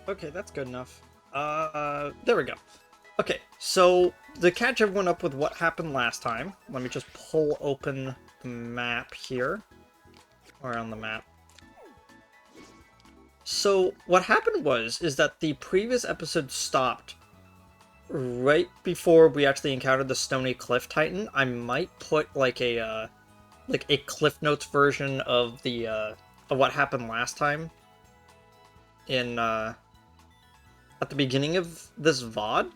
Okay, that's good enough. There we go. Okay, so to catch everyone up with what happened last time, let me just pull open the map here. Or on the map. So what happened is that the previous episode stopped right before we actually encountered the Stony Cliff Titan. I might put like a Cliff Notes version of what happened last time in at the beginning of this VOD,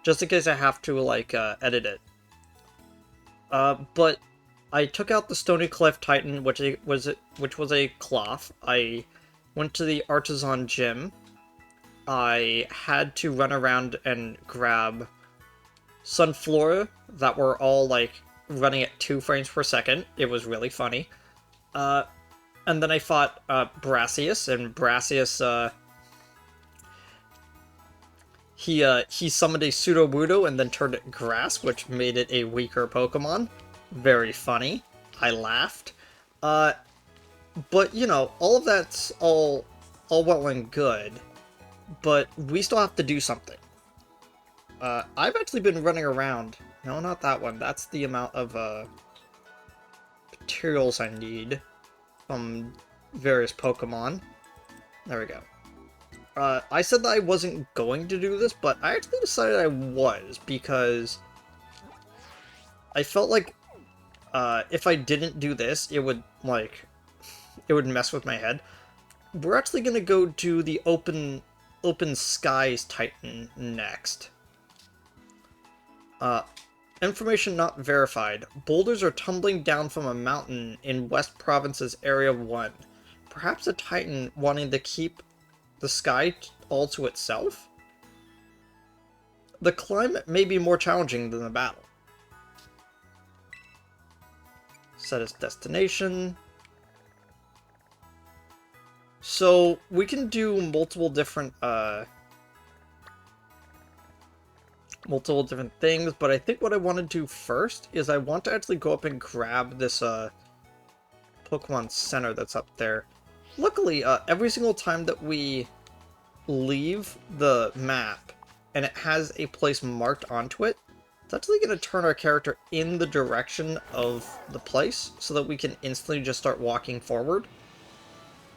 just in case I have to edit it. But I took out the Stony Cliff Titan, which was a cloth. I went to the Artisan Gym. I had to run around and grab Sunflora that were all like running at 2 frames per second. It was really funny. Uh, and then I fought Brassius, and Brassius he summoned a Sudowoodo and then turned it grass, which made it a weaker Pokemon. Very funny. I laughed. Uh, but you know, all of that's all well and good, but we still have to do something. I've actually been running around. No, not that one. That's the amount of materials I need from various Pokemon. There we go. I said that I wasn't going to do this, but I actually decided I was, because I felt like if I didn't do this, it would mess with my head. We're actually gonna go to the open skies Titan next. Information not verified. Boulders are tumbling down from a mountain in West Province's Area 1. Perhaps a Titan wanting to keep the sky all to itself? The climate may be more challenging than the battle. Set its destination. So we can do multiple different things, but I think what I want to do first is I want to actually go up and grab this Pokemon Center that's up there. Luckily, every single time that we leave the map and it has a place marked onto it, it's actually going to turn our character in the direction of the place so that we can instantly just start walking forward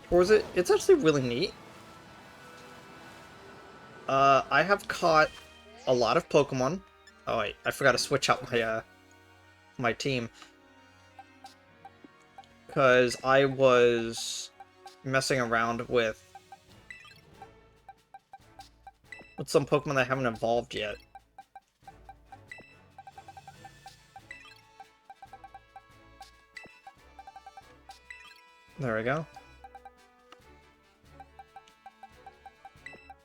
towards it. It's actually really neat. I have caught a lot of Pokemon. Oh wait, I forgot to switch out my team, because I was messing around with some Pokemon that haven't evolved yet. There we go.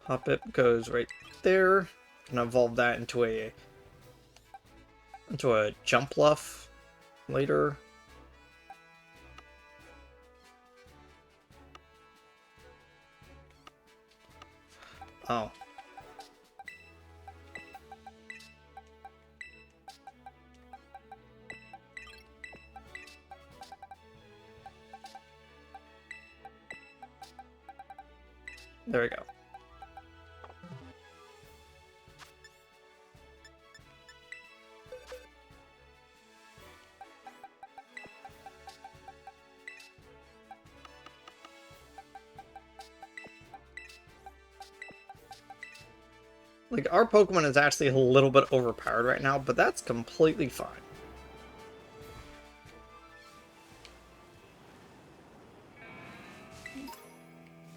Hoppip goes right there. Gonna evolve that into a Jumpluff later. Oh. There we go. Like, our Pokemon is actually a little bit overpowered right now, but that's completely fine.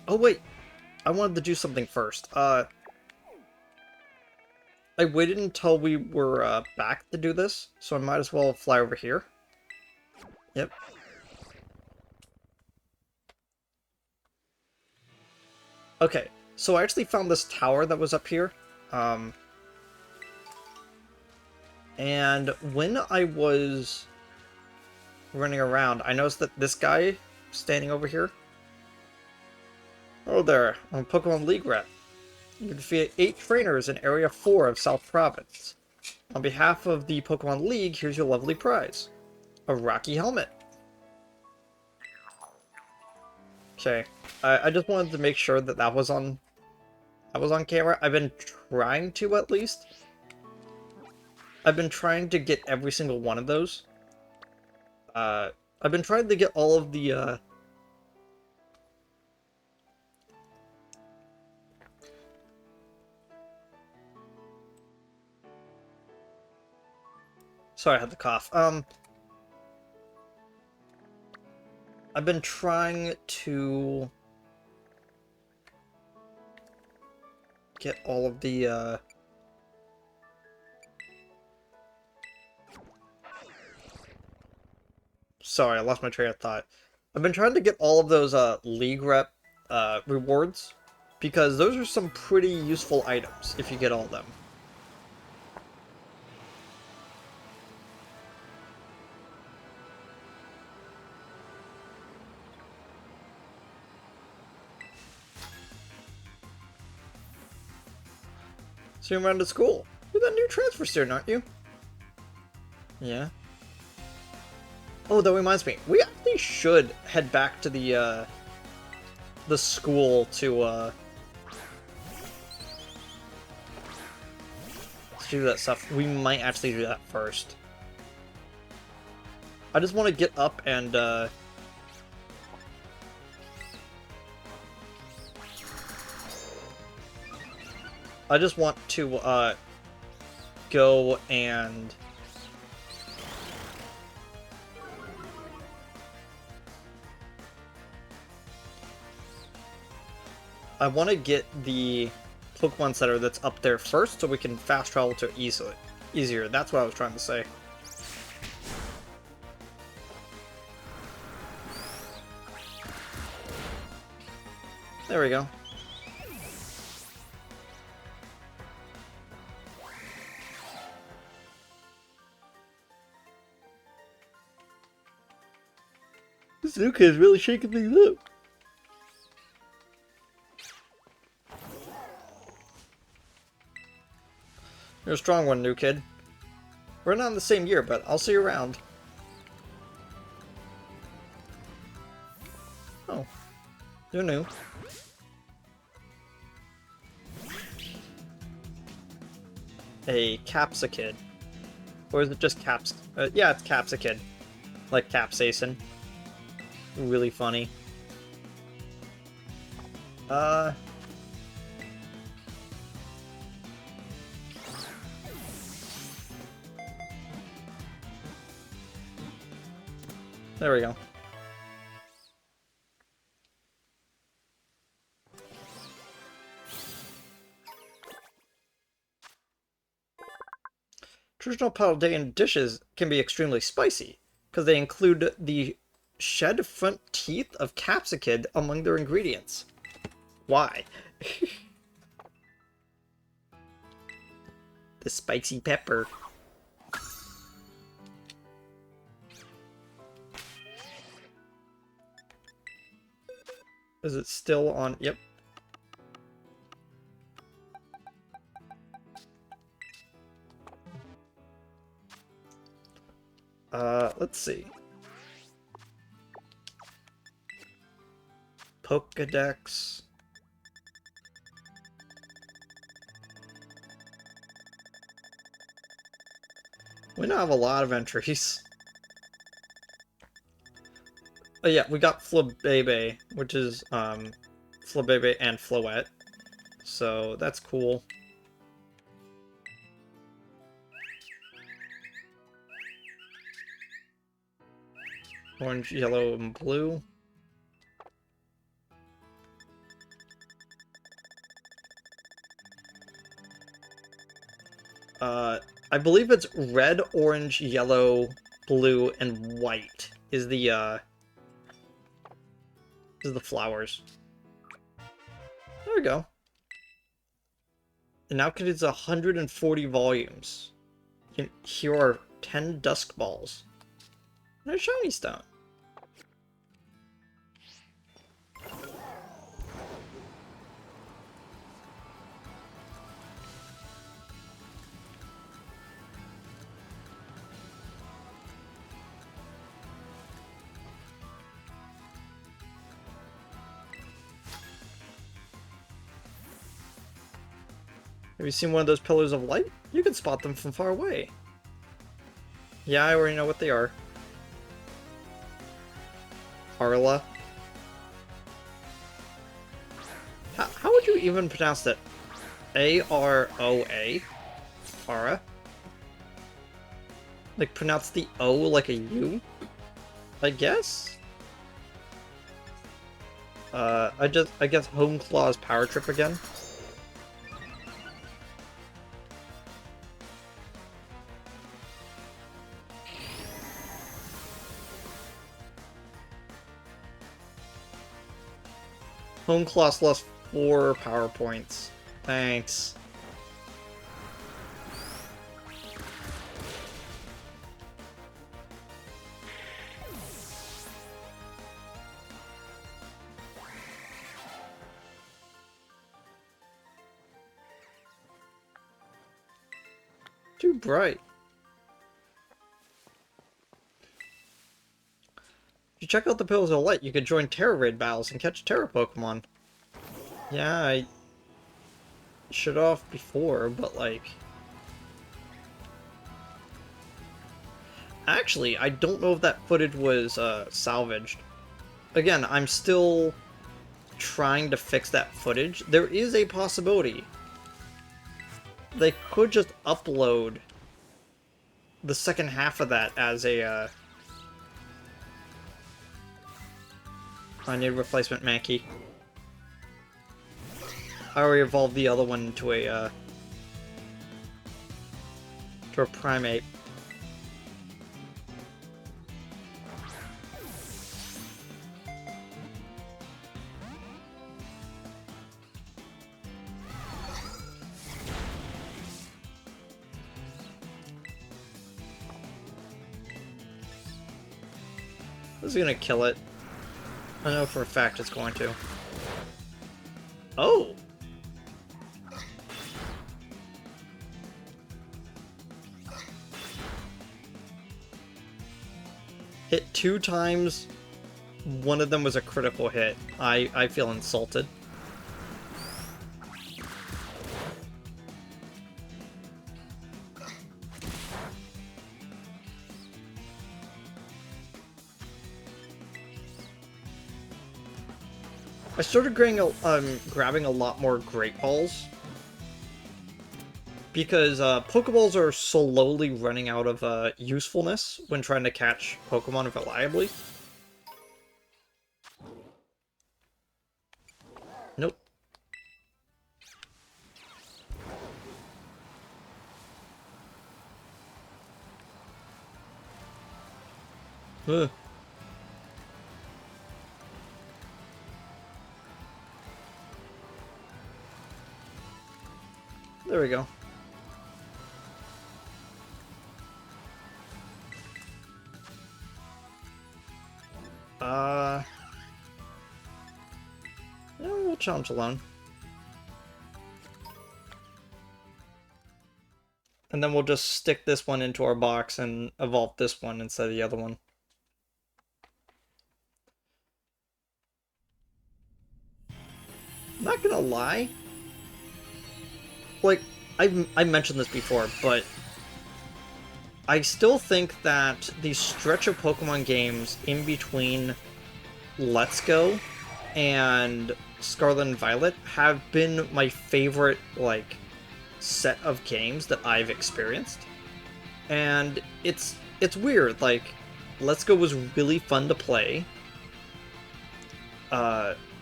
Oh wait, I wanted to do something first. I waited until we were back to do this, so I might as well fly over here. Yep. Okay, so I actually found this tower that was up here. And when I was running around, I noticed that this guy standing over here. Oh there, I'm Pokemon League rep. You defeated 8 trainers in Area 4 of South Province. On behalf of the Pokemon League, here's your lovely prize. A Rocky helmet. Okay, I just wanted to make sure that that was on I was on camera. I've been trying to, at least. I've been trying to get every single one of those. I've been trying to get all of the, Sorry, I had the cough. I've been trying to get all of the, Sorry, I lost my train of thought. I've been trying to get all of those, League Rep, rewards, because those are some pretty useful items, if you get all of them. So you're around to school. You're that new transfer student, aren't you? Yeah. Oh, that reminds me. We actually should head back to the school to do that stuff. We might actually do that first. I just want to get up and, I just want to, go and... I want to get the Pokemon Center that's up there first, so we can fast travel to it easier. That's what I was trying to say. There we go. This new kid is really shaking things up. You're a strong one, new kid. We're not in the same year, but I'll see you around. Oh. You're new. A Capsakid. Or is it just Caps? Yeah, it's Capsakid. Like capsaicin. Really funny. There we go. Traditional Paldean dishes can be extremely spicy, because they include the shed front teeth of Capsakid among their ingredients. Why? The spicy pepper. Is it still on? Yep. Let's see. Pokedex. We now have a lot of entries. Oh yeah, we got Flabebe, which is, Flabebe and Floette. So, that's cool. Orange, yellow, and blue. I believe it's red, orange, yellow, blue, and white is the flowers. There we go. And now contains 140 volumes. Here are 10 Dusk Balls. And a Shiny Stone. Have you seen one of those pillars of light? You can spot them from far away. Yeah, I already know what they are. Arla. How would you even pronounce that? A-R-O-A? Ara? Like, pronounce the O like a U? I guess? I guess Home Claw's Power Trip again. Home Claw's lost 4 power points. Thanks. Too bright. If you check out the Pillars of Light, you could join Terra Raid battles and catch Terra Pokemon. Yeah, I shut off before, but like... Actually, I don't know if that footage was salvaged. Again, I'm still trying to fix that footage. There is a possibility. They could just upload the second half of that as a, I need a replacement Mankey. I already evolved the other one into a Primate. This is gonna kill it. I know for a fact it's going to. Oh! Hit 2 times. One of them was a critical hit. I feel insulted. I started grabbing a lot more Great Balls. Because Pokeballs are slowly running out of usefulness when trying to catch Pokemon reliably. Nope. Ugh. There we go. Yeah, we'll challenge alone. And then we'll just stick this one into our box and evolve this one instead of the other one. Not gonna lie. Like, I mentioned this before, but I still think that the stretch of Pokemon games in between Let's Go and Scarlet and Violet have been my favorite, like, set of games that I've experienced. And it's weird, like, Let's Go was really fun to play.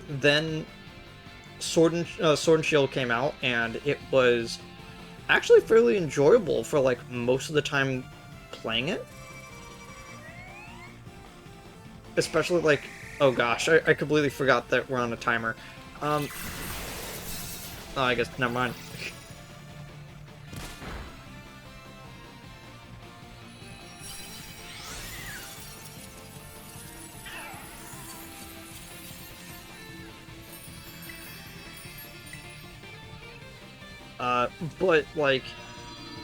Then Sword and Shield came out, and it was actually fairly enjoyable for, like, most of the time playing it. Especially, like, oh gosh, I completely forgot that we're on a timer. Oh, I guess, never mind. But, like,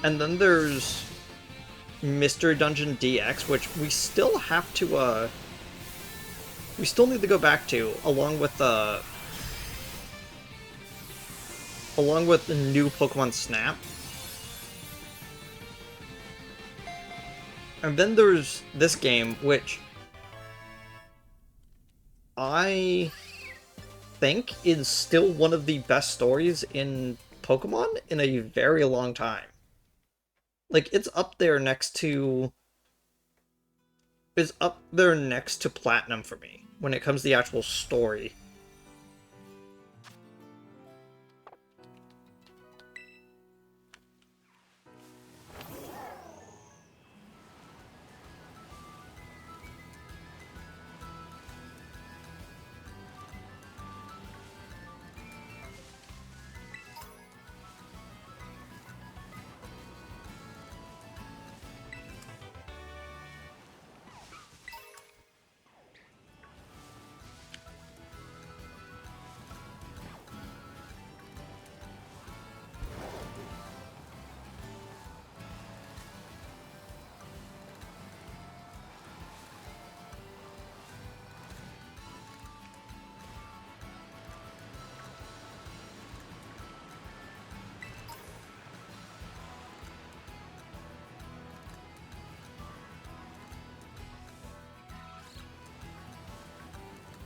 and then there's Mystery Dungeon DX, which we still have to, we still need to go back to, along with, along with the new Pokemon Snap. And then there's this game, which I think is still one of the best stories in Pokemon in a very long time. Like, it's up there next to... It's up there next to Platinum for me, when it comes to the actual story.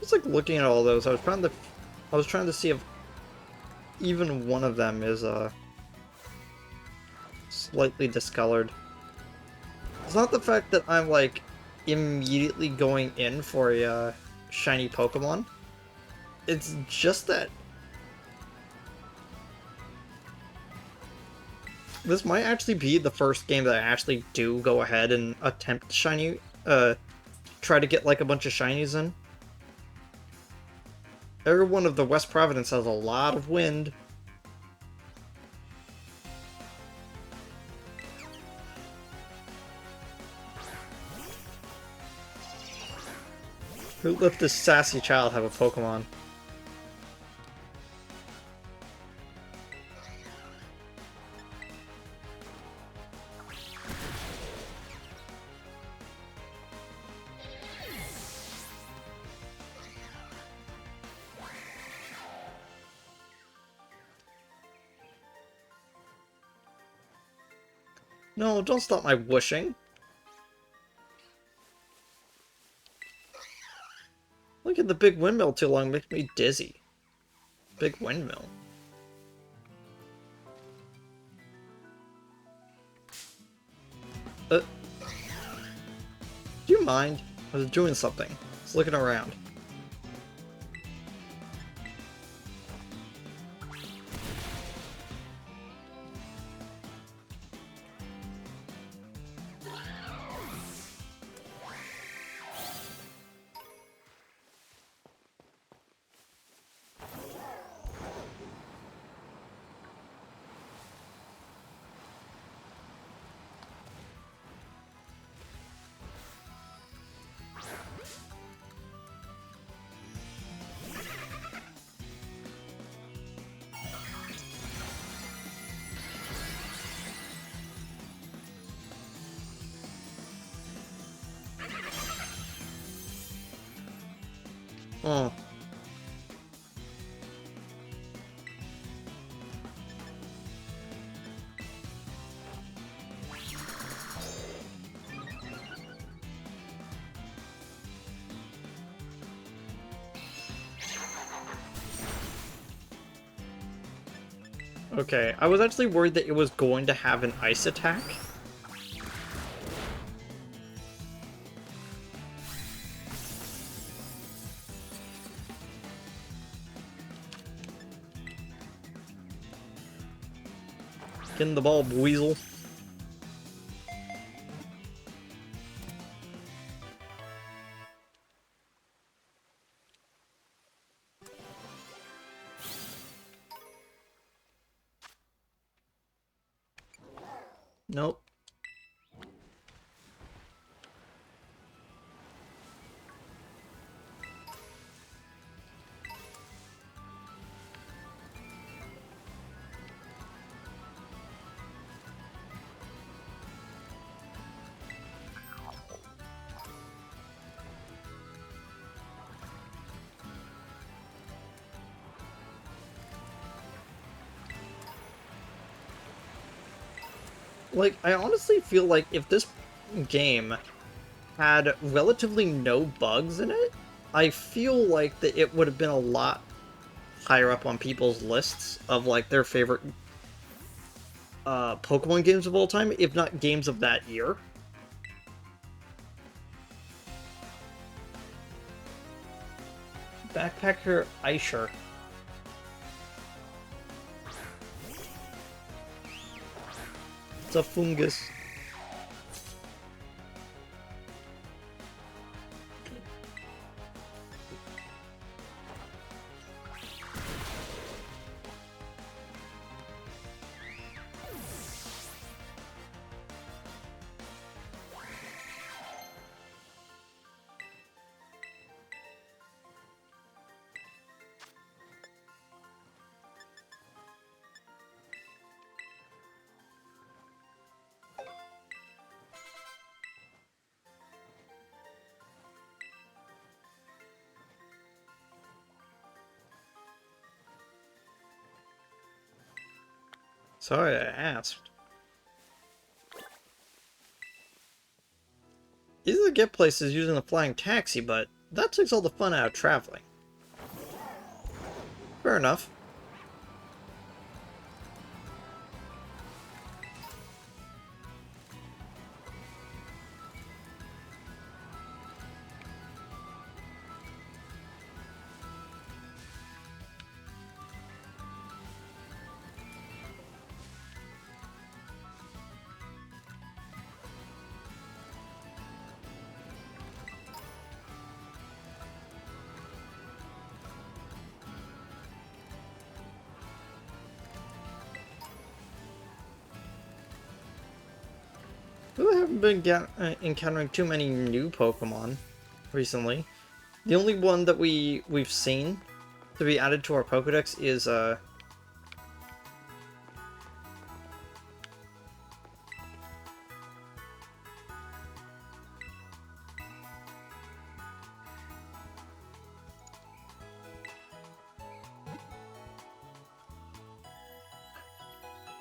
Just like looking at all those, I was trying to see if even one of them is slightly discolored. It's not the fact that I'm like immediately going in for a shiny Pokemon. It's just that this might actually be the first game that I actually do go ahead and attempt shiny, try to get like a bunch of shinies in. Every one of the West Providence has a lot of wind. Who let this sassy child have a Pokemon? No, don't stop my whooshing. Look at the big windmill too long, makes me dizzy. Big windmill. Do you mind? I was doing something. I was looking around. Oh. Okay, I was actually worried that it was going to have an ice attack. Get in the bulb, weasel. Nope. Like, I honestly feel like if this game had relatively no bugs in it, I feel like that it would have been a lot higher up on people's lists of, like, their favorite Pokemon games of all time, if not games of that year. Backpacker Aisher. It's a fungus. Sorry, I asked. Easy to get places using a flying taxi, but that takes all the fun out of traveling. Fair enough. We haven't been encountering too many new Pokemon recently. The only one that we've seen to be added to our Pokedex is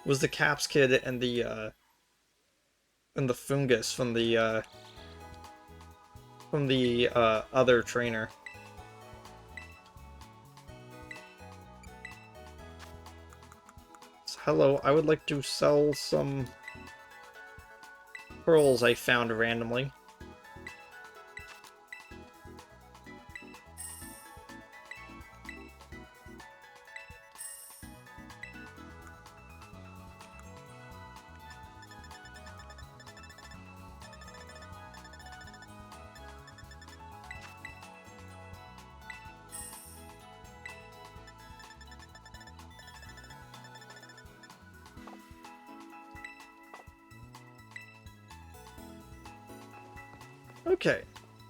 was the Caps Kid and the Fungus from the other trainer. So, hello, I would like to sell some pearls I found randomly. Okay,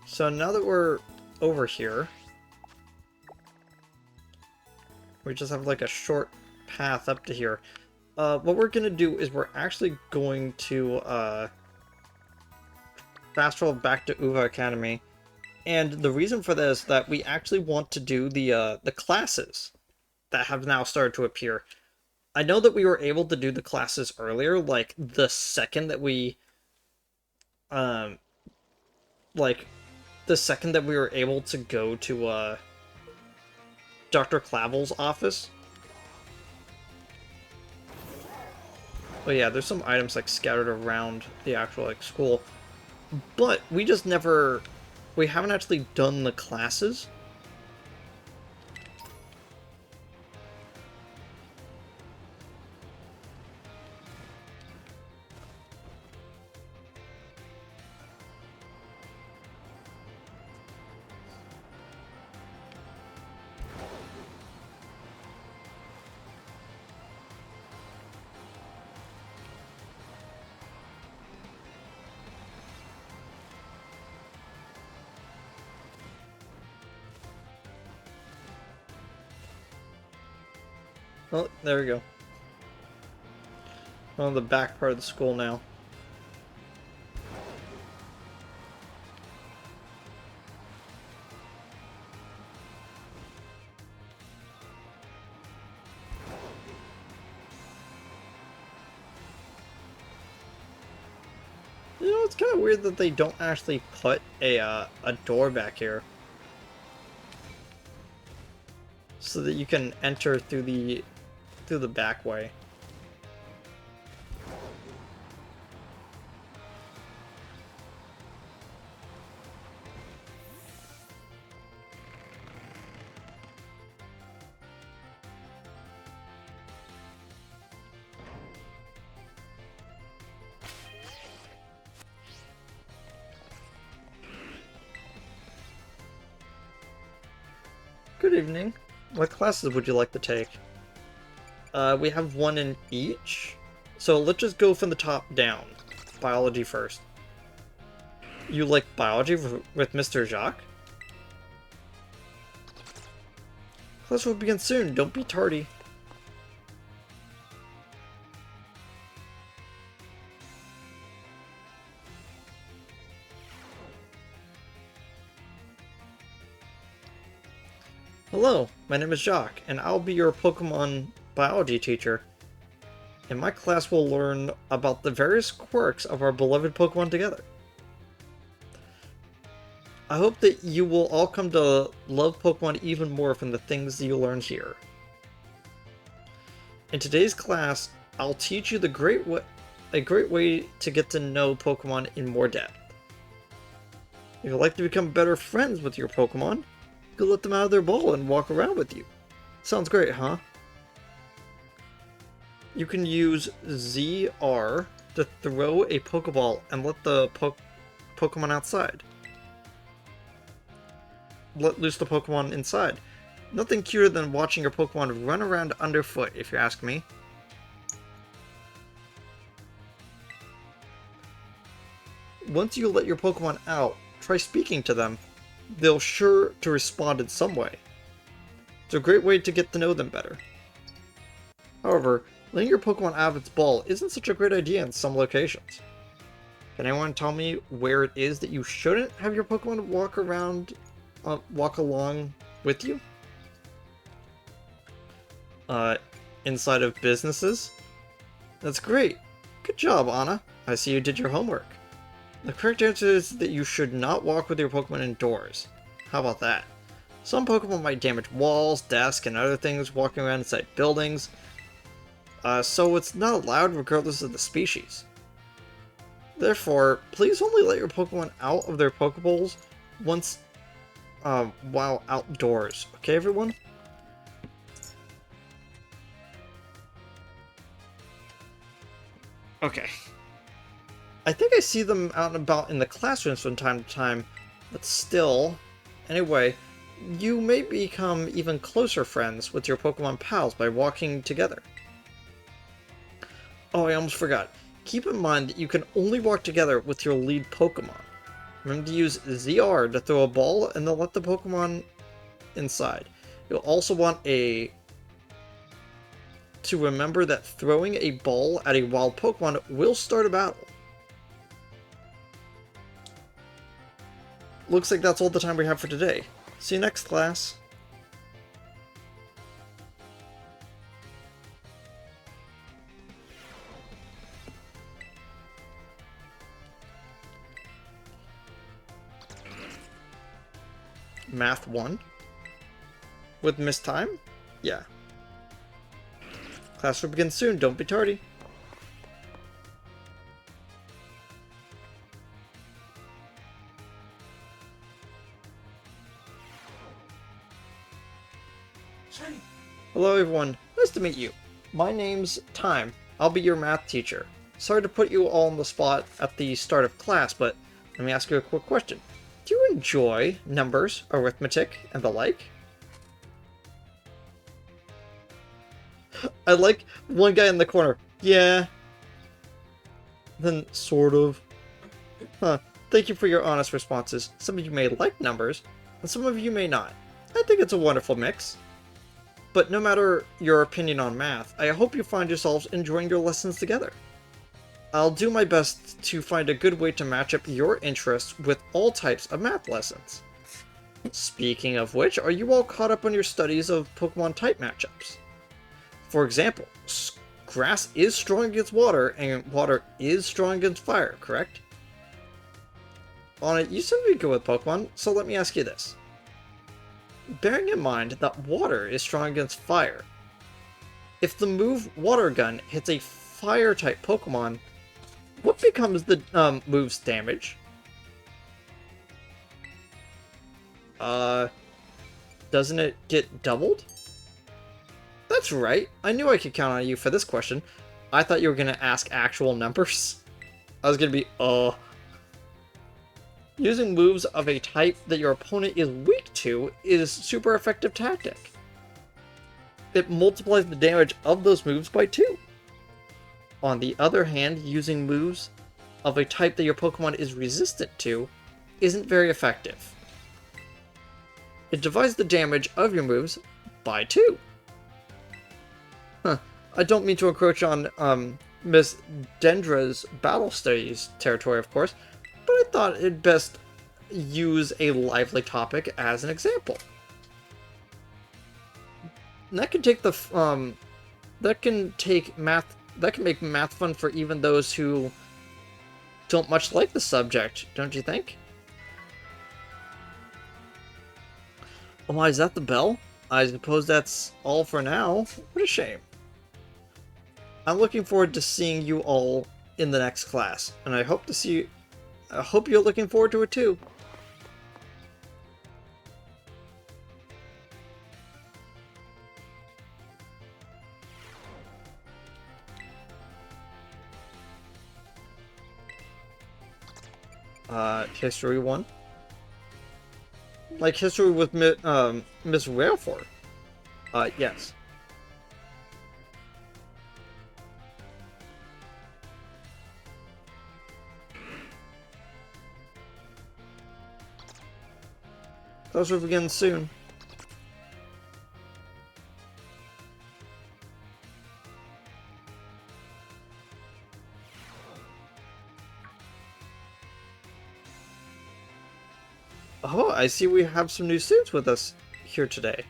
so now that we're over here, we just have like a short path up to here. What we're gonna do is we're actually going to fast travel back to Uva Academy, and the reason for that is that we actually want to do the classes that have now started to appear. I know that we were able to do the classes earlier, like the second that we um like the second that we were able to go to Dr. Clavel's office. But yeah, there's some items like scattered around the actual like school. But we just never we haven't actually done the classes. Oh, there we go. We're on the back part of the school now. You know, it's kind of weird that they don't actually put a door back here. So that you can enter through the back way. Good evening. What classes would you like to take? We have one in each. So let's just go from the top down. Biology first. You like biology with Mr. Jacques? Class will begin soon. Don't be tardy. Hello, my name is Jacques, and I'll be your Pokemon biology teacher. In my class, we'll learn about the various quirks of our beloved Pokemon together. I hope that you will all come to love Pokemon even more from the things that you learn here. In today's class, I'll teach you a great way to get to know Pokemon in more depth. If you'd like to become better friends with your Pokemon, you can let them out of their ball and walk around with you. Sounds great, huh? You can use ZR to throw a Pokeball and let the Pokemon outside. Let loose the Pokemon inside. Nothing cuter than watching your Pokemon run around underfoot, if you ask me. Once you let your Pokemon out, try speaking to them. They'll sure to respond in some way. It's a great way to get to know them better. However, letting your Pokemon out of its ball isn't such a great idea in some locations. Can anyone tell me where it is that you shouldn't have your Pokemon walk along with you? Inside of businesses? That's great. Good job, Anna. I see you did your homework. The correct answer is that you should not walk with your Pokemon indoors. How about that? Some Pokemon might damage walls, desks, and other things walking around inside buildings. So it's not allowed regardless of the species. Therefore, please only let your Pokemon out of their Pokeballs once while outdoors. Okay, everyone? Okay. I think I see them out and about in the classrooms from time to time, but still. Anyway, you may become even closer friends with your Pokemon pals by walking together. Oh, I almost forgot. Keep in mind that you can only walk together with your lead Pokemon. Remember to use ZR to throw a ball and then let the Pokemon inside. You'll also want to remember that throwing a ball at a wild Pokemon will start a battle. Looks like that's all the time we have for today. See you next class. Math 1. With Miss Time? Yeah. Class will begin soon, don't be tardy. Hello everyone, nice to meet you. My name's Time. I'll be your math teacher. Sorry to put you all on the spot at the start of class, but let me ask you a quick question. Do you enjoy numbers, arithmetic, and the like? I like one guy in the corner. Yeah. Then, sort of. Huh. Thank you for your honest responses. Some of you may like numbers, and some of you may not. I think it's a wonderful mix. But no matter your opinion on math, I hope you find yourselves enjoying your lessons together. I'll do my best to find a good way to match up your interests with all types of math lessons. Speaking of which, are you all caught up on your studies of Pokemon type matchups? For example, grass is strong against water, and water is strong against fire, correct? on it, you seem to be good with Pokemon, so let me ask you this. Bearing in mind that water is strong against fire, if the move Water Gun hits a fire-type Pokemon, what becomes the move's damage? Doesn't it get doubled? That's right. I knew I could count on you for this question. I thought you were going to ask actual numbers. I was going to be, Using moves of a type that your opponent is weak to is super effective tactic. It multiplies the damage of those moves by 2. On the other hand, using moves of a type that your Pokemon is resistant to isn't very effective. It divides the damage of your moves by 2. Huh. I don't mean to encroach on Miss Dendra's battle studies territory, of course, but I thought it'd best use a lively topic as an example. And that can take that can make math fun for even those who don't much like the subject, don't you think? Oh my, is that the bell? I suppose that's all for now. What a shame. I'm looking forward to seeing you all in the next class, and I hope you're looking forward to it too. History 1. Like history with Miss Rarefort. Yes. Those will begin soon. Oh, I see we have some new students with us here today.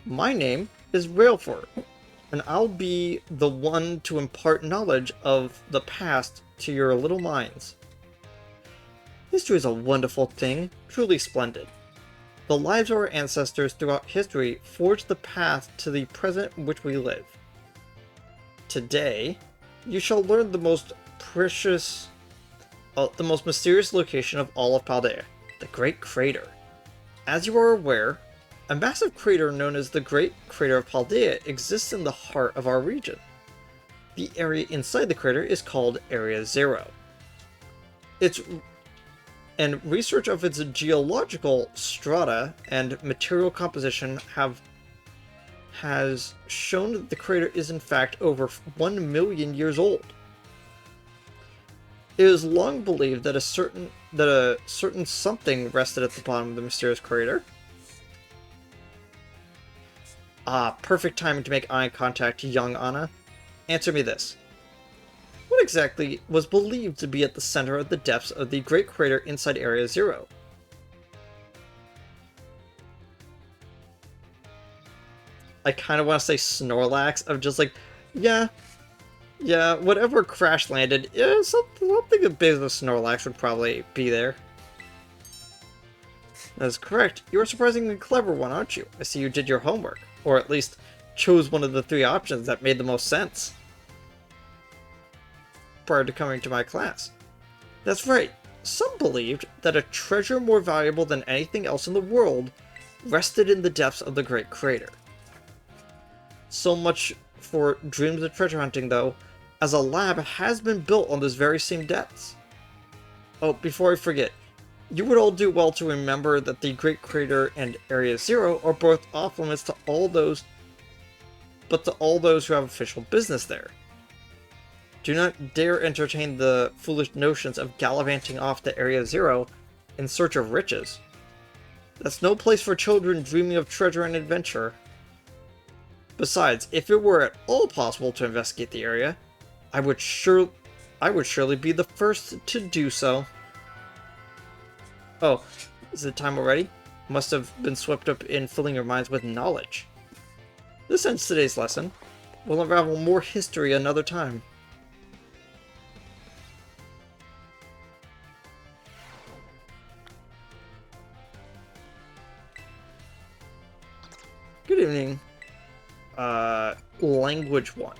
My name is Railford, and I'll be the one to impart knowledge of the past to your little minds. History is a wonderful thing, truly splendid. The lives of our ancestors throughout history forged the path to the present in which we live. Today, you shall learn the most mysterious location of all of Paldea, the Great Crater. As you are aware, a massive crater known as the Great Crater of Paldea exists in the heart of our region. The area inside the crater is called Area 0. And research of its geological strata and material composition has shown that the crater is in fact over 1 million years old. It is long believed that a certain something rested at the bottom of the mysterious crater. Ah, perfect timing to make eye contact, young Anna. Answer me this. What exactly was believed to be at the center of the depths of the Great Crater inside Area 0? I kind of want to say Snorlax, of just like, yeah, whatever crash landed, something as big as a Snorlax would probably be there. That's correct. You're a surprisingly clever one, aren't you? I see you did your homework, or at least chose one of the 3 options that made the most sense prior to coming to my class. That's right. Some believed that a treasure more valuable than anything else in the world rested in the depths of the Great Crater. So much for dreams of treasure hunting, though, as a lab has been built on those very same depths. Oh, before I forget, you would all do well to remember that the Great Crater and Area 0 are both off limits to all those who have official business there. Do not dare entertain the foolish notions of gallivanting off to Area 0 in search of riches. That's no place for children dreaming of treasure and adventure. Besides, if it were at all possible to investigate the area, I would surely be the first to do so. Oh, is it time already? Must have been swept up in filling your minds with knowledge. This ends today's lesson. We'll unravel more history another time. Good evening. Language 1.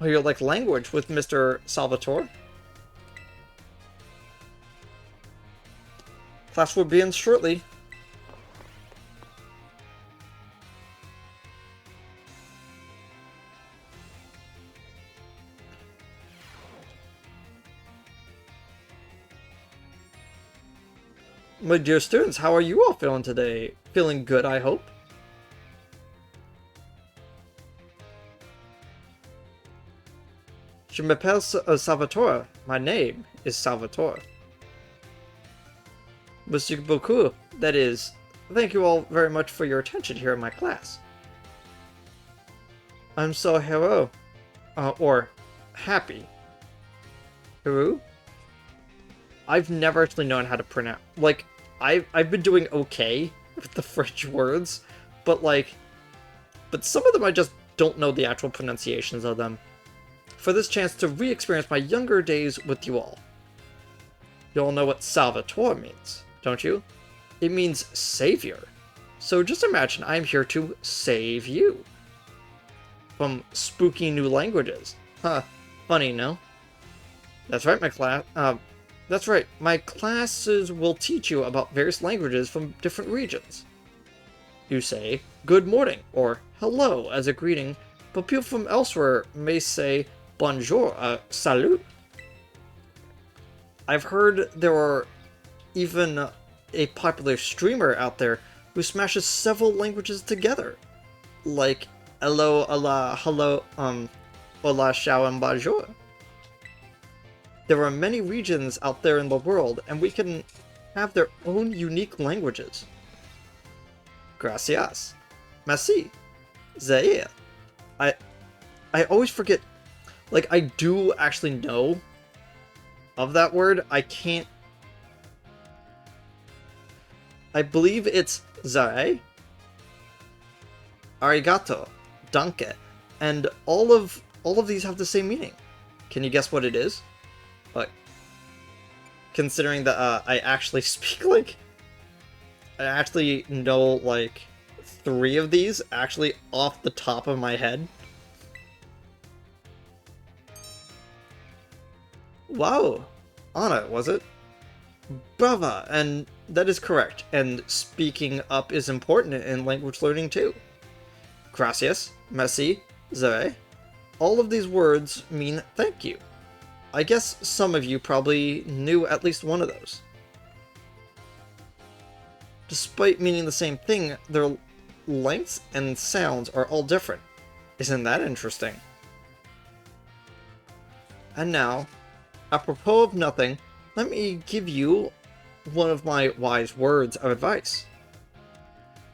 Oh, you're like language with Mr. Salvatore? Class will begin shortly. My dear students, how are you all feeling today? Feeling good, I hope? Je m'appelle Salvatore. My name is Salvatore. Monsieur beaucoup. That is, thank you all very much for your attention here in my class. I'm so heureux. Or happy. Heureux? I've never actually known how to pronounce... Like, I've been doing okay with the French words, but some of them I just don't know the actual pronunciations of them. For this chance to re-experience my younger days with you all. You all know what Salvatore means, don't you? It means savior. So just imagine I'm here to save you. From spooky new languages. Huh, funny, no? That's right, my class. That's right, my classes will teach you about various languages from different regions. You say, good morning, or hello as a greeting, but people from elsewhere may say, bonjour, salut. I've heard there are even a popular streamer out there who smashes several languages together. Like, hello, hello, hola, ciao, and bonjour. There are many regions out there in the world, and we can have their own unique languages. Gracias. Merci. Zaire. I always forget, like, I do actually know of that word. I can't... I believe it's zaire, arigato, danke, and all of these have the same meaning. Can you guess what it is? Like, considering that I actually speak, like, I actually know, like, 3 of these, actually, off the top of my head. Wow! Anna, was it? Brava! And that is correct, and speaking up is important in language learning too. Gracias, merci, zaire. All of these words mean thank you. I guess some of you probably knew at least one of those. Despite meaning the same thing, their lengths and sounds are all different. Isn't that interesting? And now, apropos of nothing, let me give you one of my wise words of advice.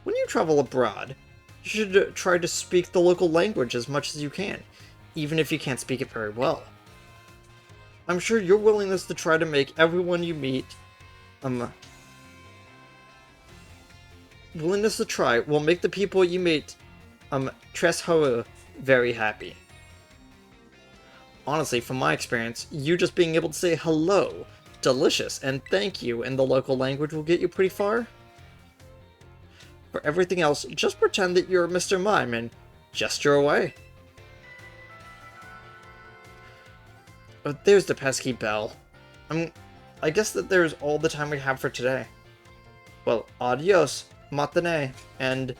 When you travel abroad, you should try to speak the local language as much as you can, even if you can't speak it very well. I'm sure your willingness to try to make everyone you meet, willingness to try will make the people you meet, très heureux, very happy. Honestly, from my experience, you just being able to say hello, delicious, and thank you in the local language will get you pretty far. For everything else, just pretend that you're Mr. Mime and gesture away. But there's the pesky bell. I guess that there's all the time we have for today. Well, adios, matinee, and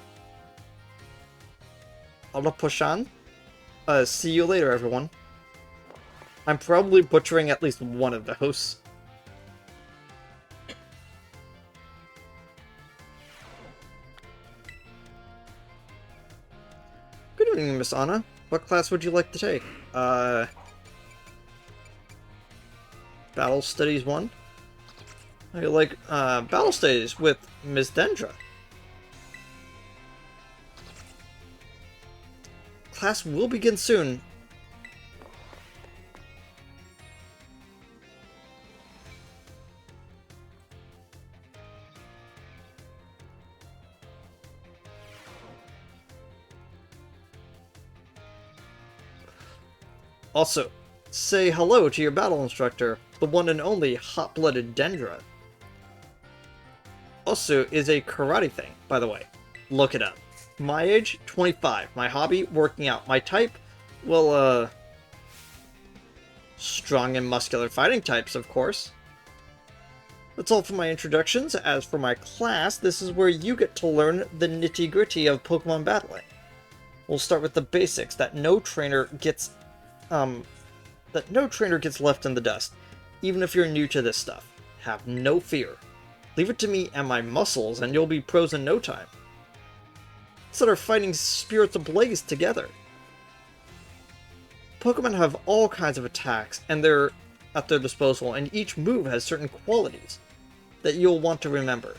à la prochaine. See you later, everyone. I'm probably butchering at least one of those. Good evening, Miss Anna. What class would you like to take? Battle Studies 1? I like, Battle Studies with Ms. Dendra. Class will begin soon. Also, say hello to your battle instructor, the one and only hot-blooded Dendra. Also is a karate thing, by the way. Look it up. My age, 25. My hobby, working out. My type, well, strong and muscular fighting types, of course. That's all for my introductions. As for my class, this is where you get to learn the nitty-gritty of Pokemon battling. We'll start with the basics that no trainer gets left in the dust, even if you're new to this stuff. Have no fear. Leave it to me and my muscles and you'll be pros in no time. Set our fighting spirits ablaze together. Pokemon have all kinds of attacks and they're at their disposal, and each move has certain qualities that you'll want to remember.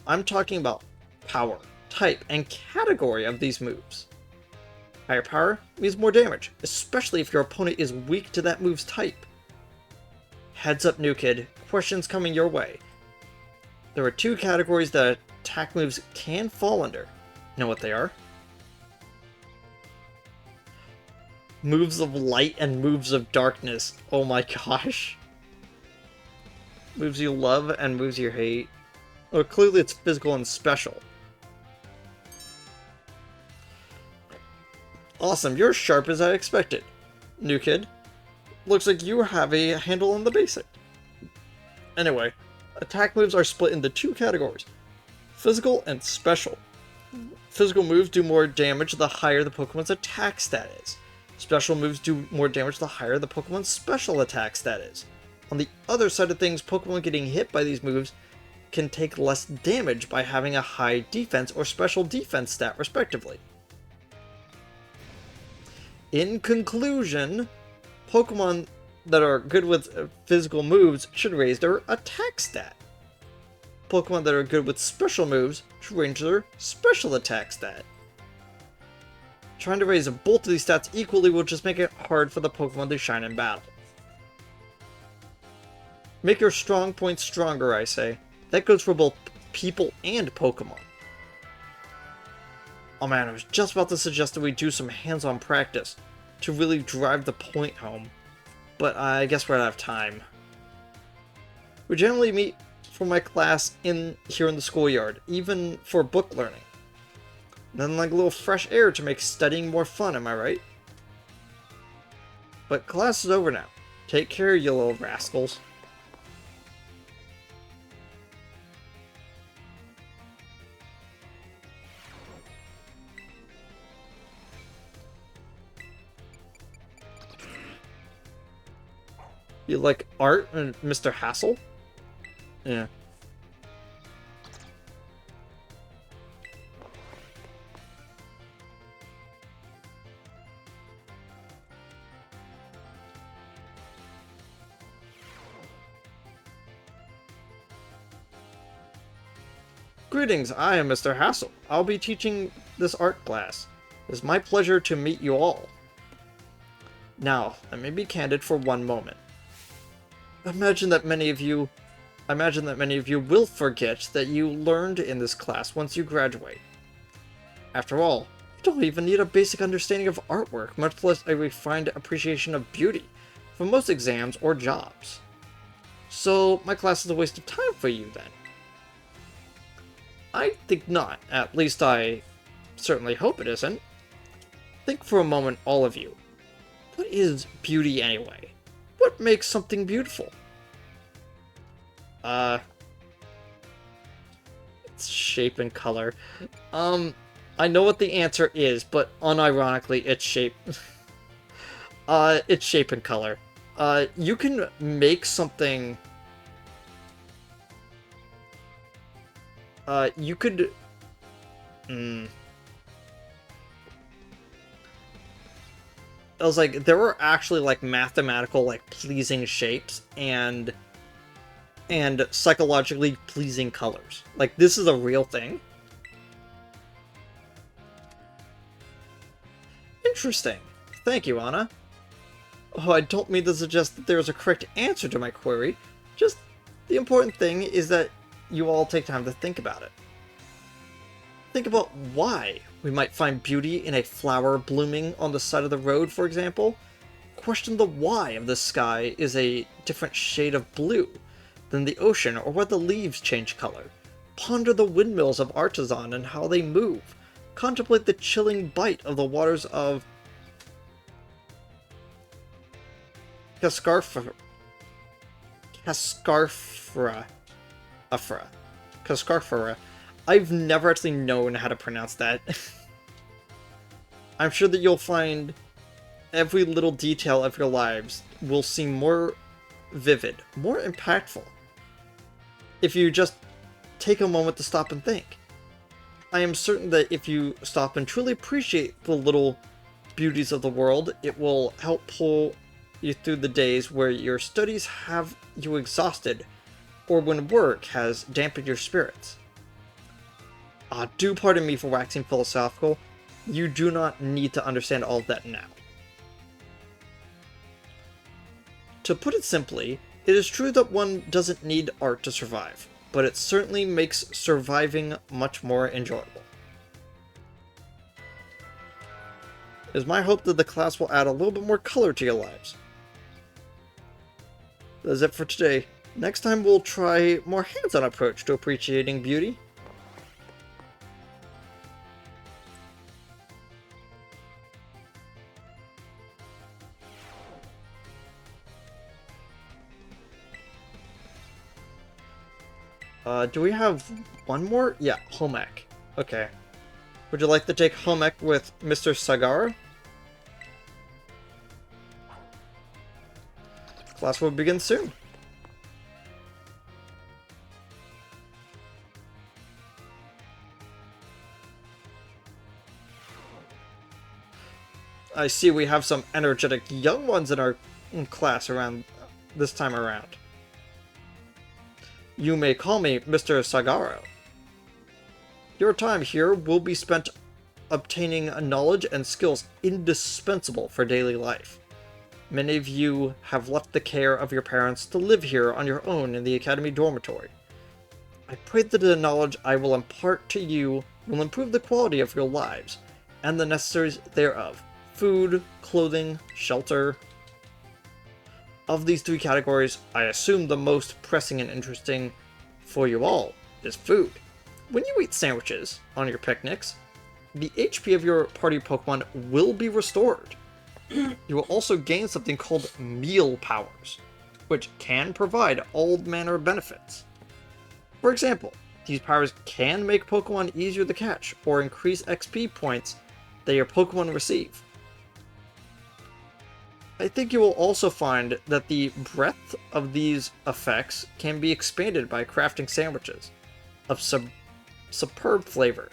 I'm talking about power, type, and category of these moves. Higher power means more damage, especially if your opponent is weak to that move's type. Heads up, new kid, questions coming your way. There are two categories that attack moves can fall under. Know what they are? Moves of light and moves of darkness. Oh my gosh. Moves you love and moves you hate. Oh, clearly it's physical and special. Awesome, you're as sharp as I expected. New kid. Looks like you have a handle on the basic. Anyway, attack moves are split into two categories. Physical and special. Physical moves do more damage the higher the Pokemon's attack stat is. Special moves do more damage the higher the Pokemon's special attack stat is. On the other side of things, Pokemon getting hit by these moves can take less damage by having a high defense or special defense stat, respectively. In conclusion, Pokemon that are good with physical moves should raise their attack stat. Pokemon that are good with special moves should raise their special attack stat. Trying to raise both of these stats equally will just make it hard for the Pokemon to shine in battle. Make your strong points stronger, I say. That goes for both people and Pokemon. Oh man, I was just about to suggest that we do some hands-on practice to really drive the point home, but I guess we're out of time. We generally meet for my class here in the schoolyard, even for book learning. Nothing like a little fresh air to make studying more fun, am I right? But class is over now. Take care, you little rascals. You like art, Mr. Hassel? Yeah. Greetings, I am Mr. Hassel. I'll be teaching this art class. It is my pleasure to meet you all. Now, let me be candid for one moment. I imagine that many of you will forget that you learned in this class once you graduate. After all, you don't even need a basic understanding of artwork, much less a refined appreciation of beauty, for most exams or jobs. So, my class is a waste of time for you then. I think not. At least I certainly hope it isn't. Think for a moment, all of you. What is beauty anyway? What makes something beautiful? It's shape and color. I know what the answer is, but unironically, it's shape. It's shape and color. You can make something... you could... I was like, there were actually, like, mathematical, like, pleasing shapes and psychologically pleasing colors. Like, this is a real thing. Interesting. Thank you, Anna. Oh, I don't mean to suggest that there is a correct answer to my query. Just, the important thing is that you all take time to think about it. Think about why we might find beauty in a flower blooming on the side of the road, for example. Question the why of the sky is a different shade of blue than the ocean, or why the leaves change color. Ponder the windmills of Artisan and how they move, contemplate the chilling bite of the waters of Cascarfra. Cascarfra. I've never actually known how to pronounce that. I'm sure that you'll find every little detail of your lives will seem more vivid, more impactful, if you just take a moment to stop and think. I am certain that if you stop and truly appreciate the little beauties of the world, it will help pull you through the days where your studies have you exhausted, or when work has dampened your spirits. Do pardon me for waxing philosophical. You do not need to understand all of that now. To put it simply, it is true that one doesn't need art to survive, but it certainly makes surviving much more enjoyable. It is my hope that the class will add a little bit more color to your lives. That's it for today. Next time we'll try a more hands-on approach to appreciating beauty. Do we have one more? Yeah, home ec. Okay. Would you like to take home ec with Mr. Sagara? Class will begin soon. I see we have some energetic young ones in our class around this time around. You may call me Mr. Sagaro. Your time here will be spent obtaining knowledge and skills indispensable for daily life. Many of you have left the care of your parents to live here on your own in the academy dormitory. I pray that the knowledge I will impart to you will improve the quality of your lives and the necessaries thereof: food, clothing, shelter. Of these three categories, I assume the most pressing and interesting for you all is food. When you eat sandwiches on your picnics, the HP of your party Pokemon will be restored. You will also gain something called meal powers, which can provide all manner of benefits. For example, these powers can make Pokemon easier to catch or increase XP points that your Pokemon receive. I think you will also find that the breadth of these effects can be expanded by crafting sandwiches of superb flavor.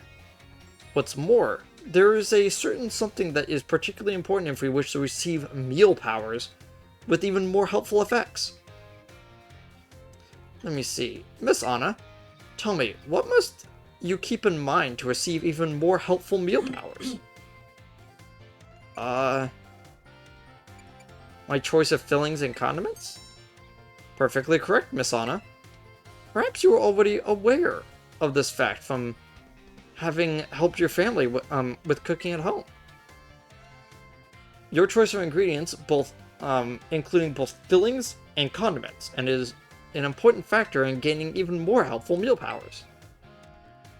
What's more, there is a certain something that is particularly important if we wish to receive meal powers with even more helpful effects. Let me see. Miss Anna, tell me, what must you keep in mind to receive even more helpful meal powers? My choice of fillings and condiments? Perfectly correct, Miss Anna. Perhaps you were already aware of this fact from having helped your family with cooking at home. Your choice of ingredients, including both fillings and condiments, and is an important factor in gaining even more helpful meal powers.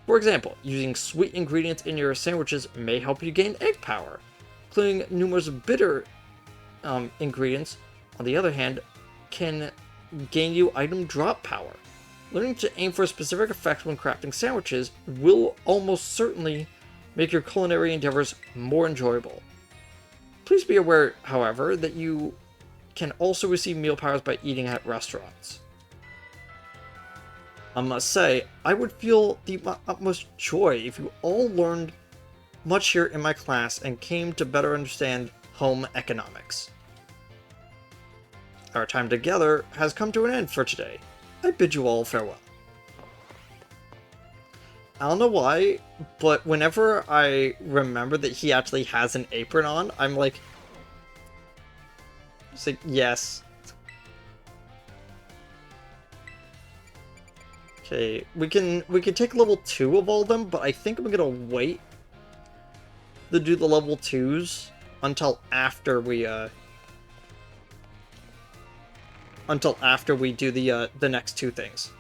For example, using sweet ingredients in your sandwiches may help you gain egg power, including numerous bitter ingredients, on the other hand, can gain you item drop power. Learning to aim for a specific effect when crafting sandwiches will almost certainly make your culinary endeavors more enjoyable. Please be aware, however, that you can also receive meal powers by eating at restaurants. I must say, I would feel the utmost joy if you all learned much here in my class and came to better understand home economics. Our time together has come to an end for today. I bid you all farewell. I don't know why, but whenever I remember that he actually has an apron on, I'm like, yes. Okay, we can take level 2 of all of them, but I think I'm gonna wait to do the level 2s until after we do the next two things.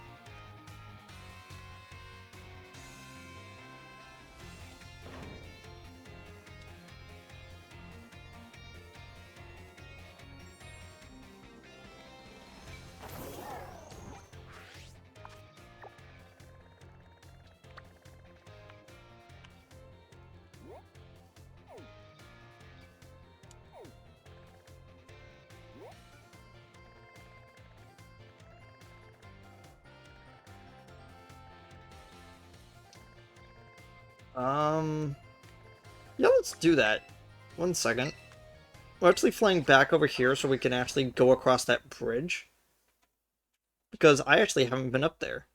Um, yeah, let's do that. 1 second. We're actually flying back over here so we can actually go across that bridge. Because I actually haven't been up there.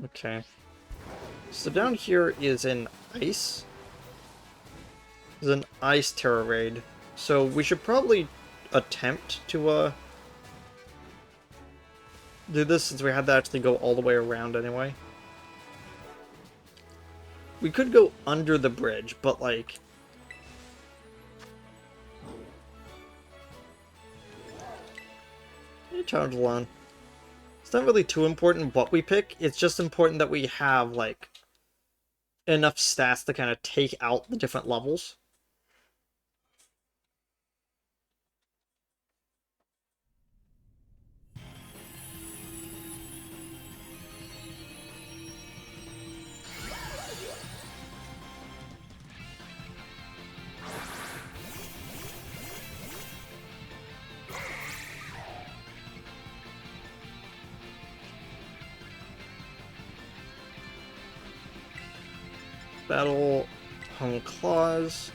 Okay. So down here is an ice. Is an ice terror raid. So we should probably attempt to do this since we had to actually go all the way around anyway. We could go under the bridge, but like... Challenge alone. It's not really too important what we pick, it's just important that we have, like, enough stats to kind of take out the different levels. Battle Hung Claws.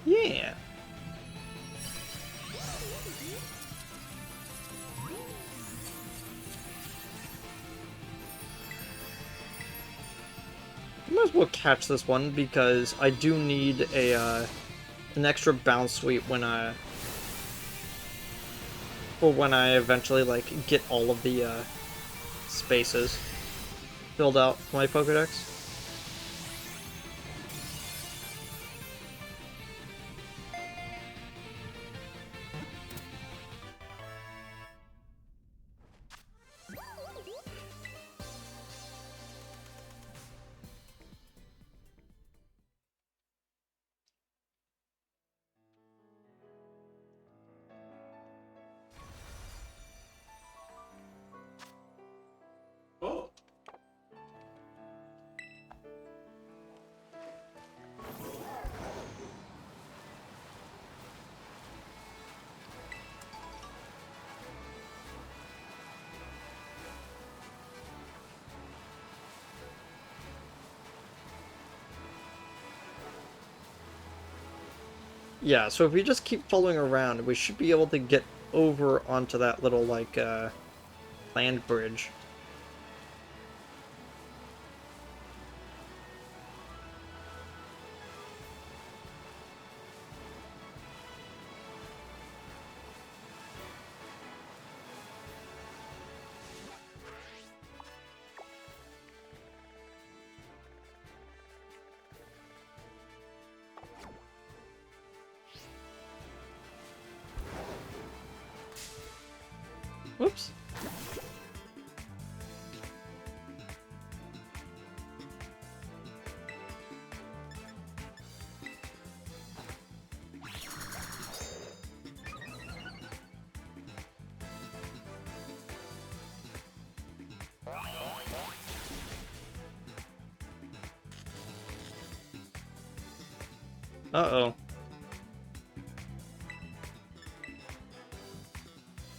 Yeah. I might as well catch this one because I do need a an extra bounce sweep when for when I eventually like get all of the spaces filled out for my Pokédex. Oh. Yeah, so if we just keep following around, we should be able to get over onto that little, like, land bridge. Whoops. Uh-oh.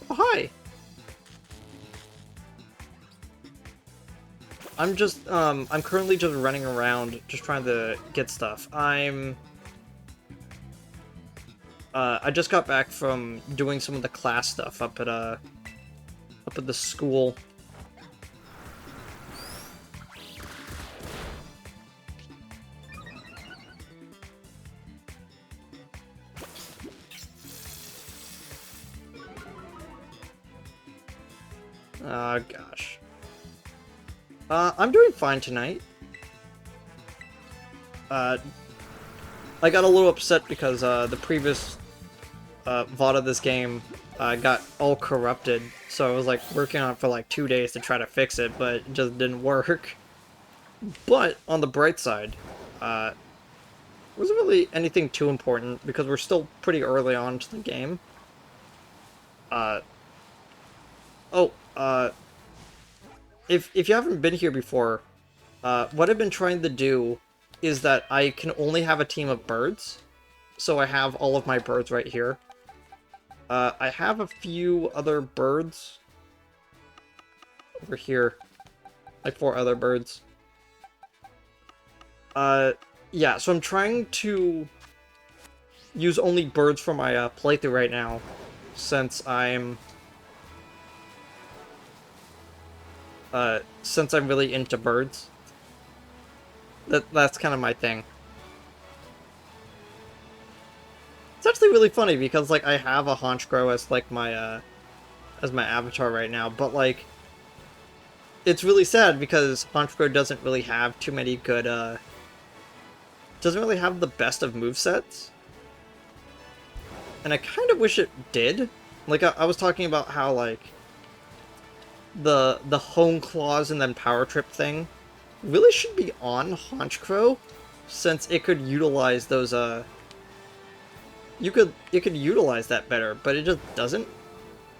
Oh, hi! I'm currently just running around, just trying to get stuff. I just got back from doing some of the class stuff up at the school. Gosh. I'm doing fine tonight. uh, I got a little upset because the previous VOD of this game got all corrupted, so I was like working on it for like 2 days to try to fix it, but it just didn't work. But on the bright side, it wasn't really anything too important because we're still pretty early on to the game. Uh, oh, if you haven't been here before, what I've been trying to do is that I can only have a team of birds, so I have all of my birds right here. I have a few other birds over here, like 4 other birds. Yeah, so I'm trying to use only birds for my playthrough right now, since I'm really into birds. That's kind of my thing. It's actually really funny because like I have a Honchkrow as like my as my avatar right now, but like it's really sad because Honchkrow doesn't really have too many good doesn't really have the best of movesets. And I kind of wish it did. Like I was talking about how like the Hone Claws and then Power Trip thing really should be on Honchkrow, since it could utilize those it could utilize that better, but it just doesn't.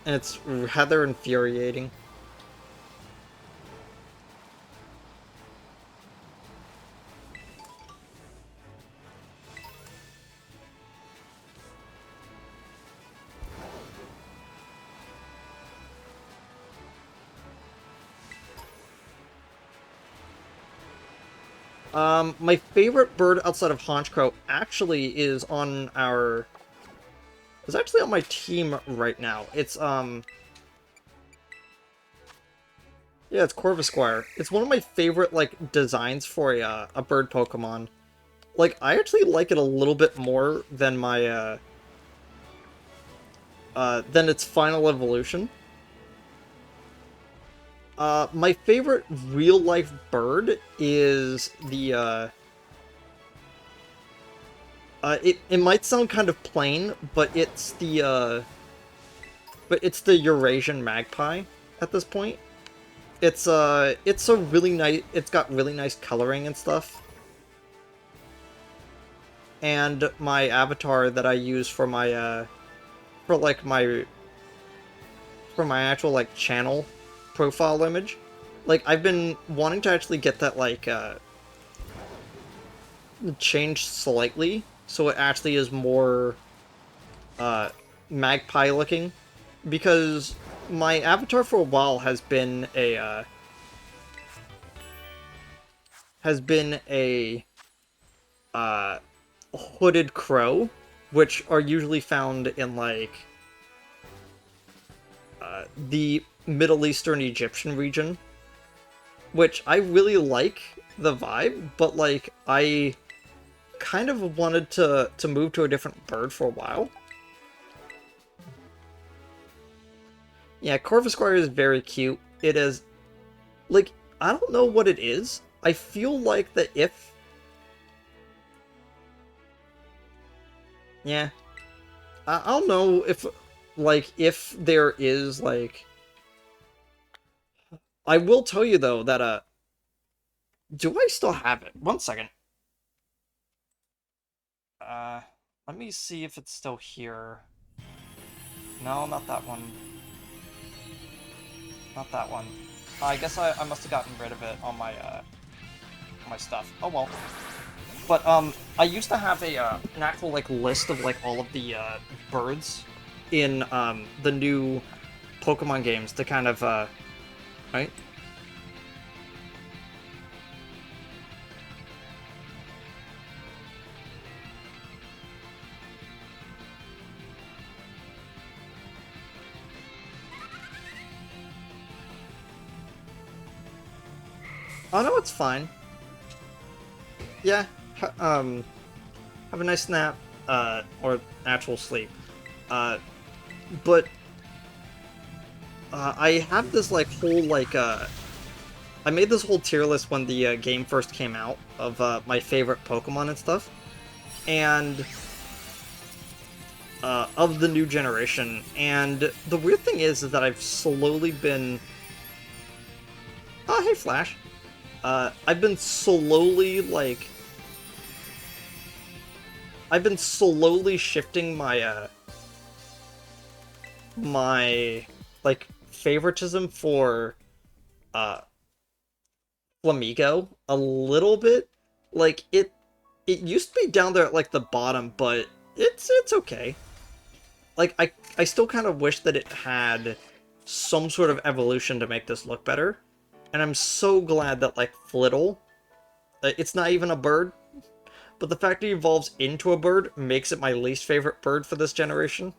And it's rather infuriating. My favorite bird outside of Honchkrow actually is on our... It's actually on my team right now. It's, yeah, it's Corvisquire. It's one of my favorite, like, designs for a bird Pokemon. Like, I actually like it a little bit more than my, than its final evolution. My favorite real-life bird is the, it might sound kind of plain, but it's the Eurasian magpie at this point. It's a really nice, it's got really nice coloring and stuff. And my avatar that I use for my, for my actual, like, channel profile image. Like, I've been wanting to actually get that, like, changed slightly, so it actually is more, magpie looking. Because my avatar for a while has been a, hooded crow, which are usually found in, like, the Middle Eastern Egyptian region, which I really like the vibe, but, like, I kind of wanted to move to a different bird for a while. Yeah, Corvisquire is very cute. It is, like, I don't know what it is. I feel like that if... Yeah. I don't know if, like, if there is, like... I will tell you, though, that, do I still have it? One second. Let me see if it's still here. No, not that one. Not that one. I guess I must have gotten rid of it on my stuff. Oh well. But, I used to have an actual, like, list of, like, all of the, birds in, the new Pokemon games to kind of, right? Oh no, it's fine. Yeah, have a nice nap, or actual sleep. But I have this, like, whole, like, I made this whole tier list when the game first came out of my favorite Pokemon and stuff, and of the new generation. And the weird thing is that I've slowly been. Oh, hey, Flash. I've been slowly like. I've been slowly shifting my my like favoritism for Flamigo a little bit. Like it used to be down there at like the bottom, but it's okay. Like I still kind of wish that it had some sort of evolution to make this look better. And I'm so glad that like Flittle, it's not even a bird, but the fact it evolves into a bird makes it my least favorite bird for this generation.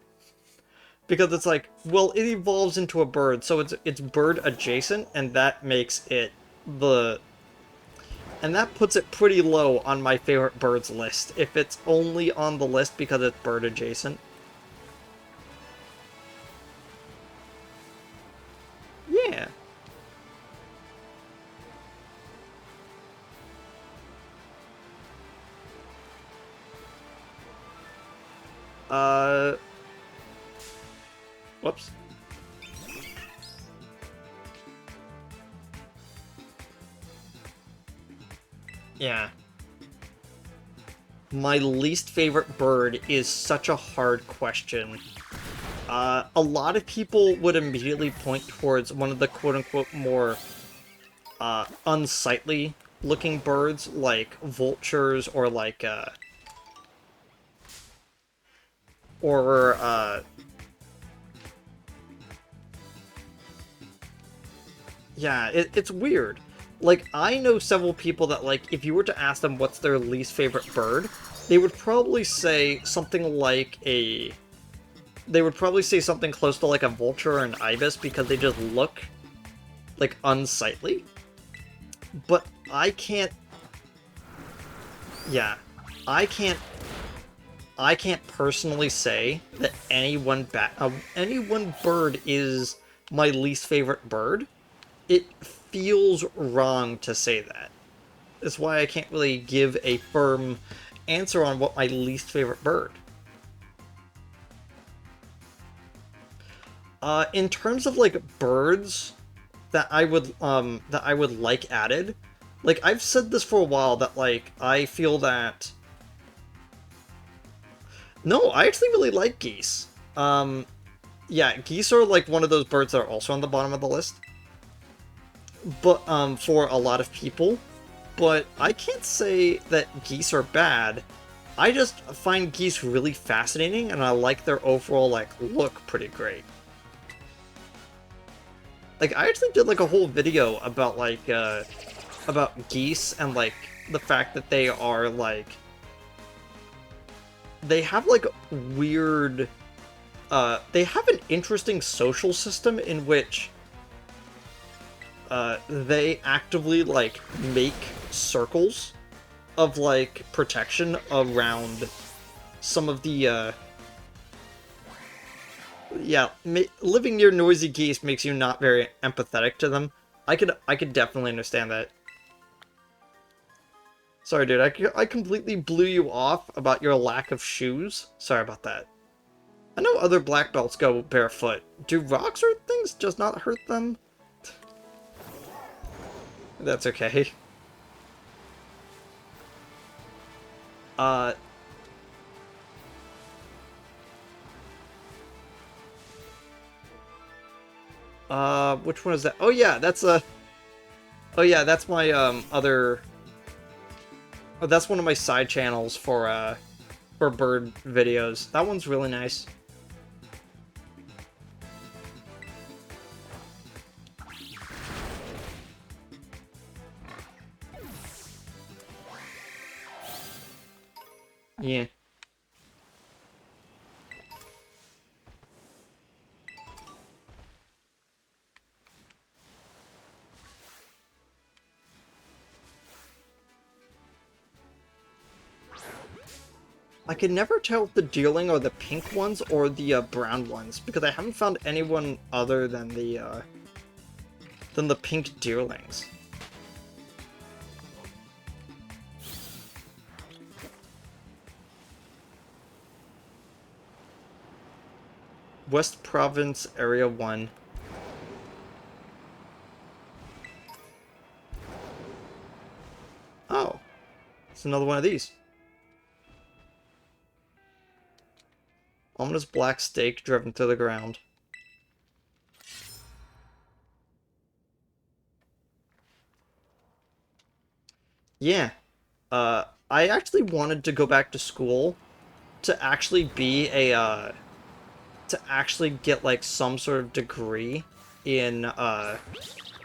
Because it's like, well, it evolves into a bird, so it's bird adjacent, and that makes it the... And that puts it pretty low on my favorite birds list, if it's only on the list because it's bird adjacent. Yeah. Whoops. Yeah. My least favorite bird is such a hard question. A lot of people would immediately point towards one of the quote-unquote more unsightly looking birds, like vultures or like, yeah, it's weird. Like, I know several people that, like, if you were to ask them what's their least favorite bird, they would probably say something like a... They would probably say something close to, like, a vulture or an ibis because they just look, like, unsightly. But I can't... Yeah. I can't personally say that any one bird is my least favorite bird. It feels wrong to say that. That's why I can't really give a firm answer on what my least favorite bird. In terms of like birds that I would like added, like I've said this for a while that like I feel that. No, I actually really like geese. Yeah, geese are like one of those birds that are also on the bottom of the list. But for a lot of people, but I can't say that geese are bad. I just find geese really fascinating, and I like their overall like look pretty great. Like I actually did like a whole video about like about geese and like the fact that they are like they have like weird they have an interesting social system in which they actively, like, make circles of, like, protection around some of the, yeah, living near noisy geese makes you not very empathetic to them. I could definitely understand that. Sorry, dude, I completely blew you off about your lack of shoes. Sorry about that. I know other black belts go barefoot. Do rocks or things just not hurt them? That's okay. Which one is that? Oh yeah, that's oh yeah, that's my, other... Oh, that's one of my side channels for bird videos. That one's really nice. Yeah. I can never tell if the deerling are the pink ones or the brown ones, because I haven't found anyone other than the pink deerlings. West Province, Area 1. Oh, it's another one of these. Ominous black stake driven to the ground. Yeah. I actually wanted to go back to school to actually be a, to actually get, like, some sort of degree in,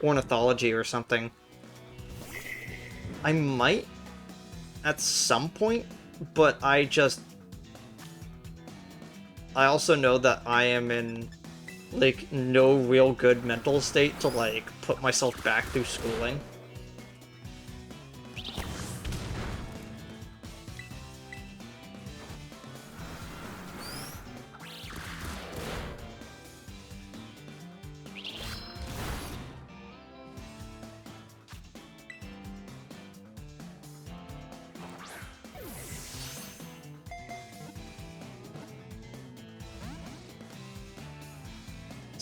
ornithology or something. I might at some point, but I also know that I am in, like, no real good mental state to, like, put myself back through schooling.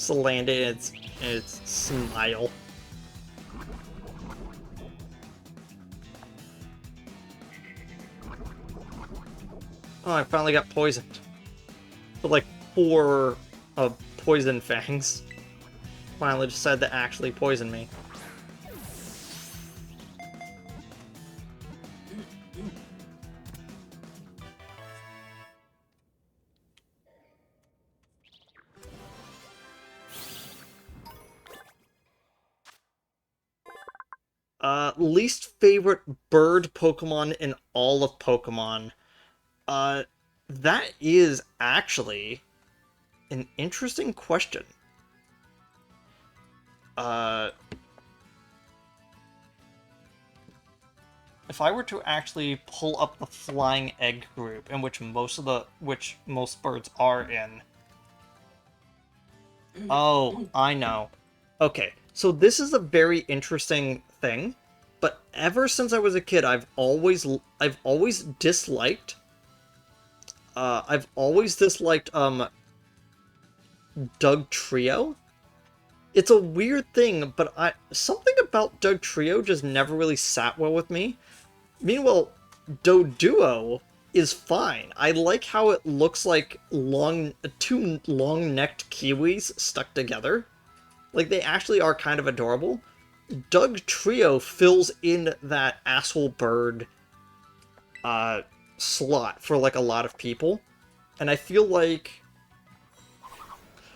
Just land in its smile. Oh, I finally got poisoned. But like 4 poison fangs finally decided to actually poison me. Least favorite bird Pokemon in all of Pokemon. That is actually an interesting question. If I were to actually pull up the flying egg group, in which most birds are in. Oh, I know. Okay, so this is a very interesting thing, but ever since I was a kid, I've always disliked. I've always disliked Doug Trio. It's a weird thing, but something about Doug Trio just never really sat well with me. Meanwhile, Doduo is fine. I like how it looks like two long-necked kiwis stuck together. Like, they actually are kind of adorable. Doug Trio fills in that asshole bird slot for, like, a lot of people. And I feel like...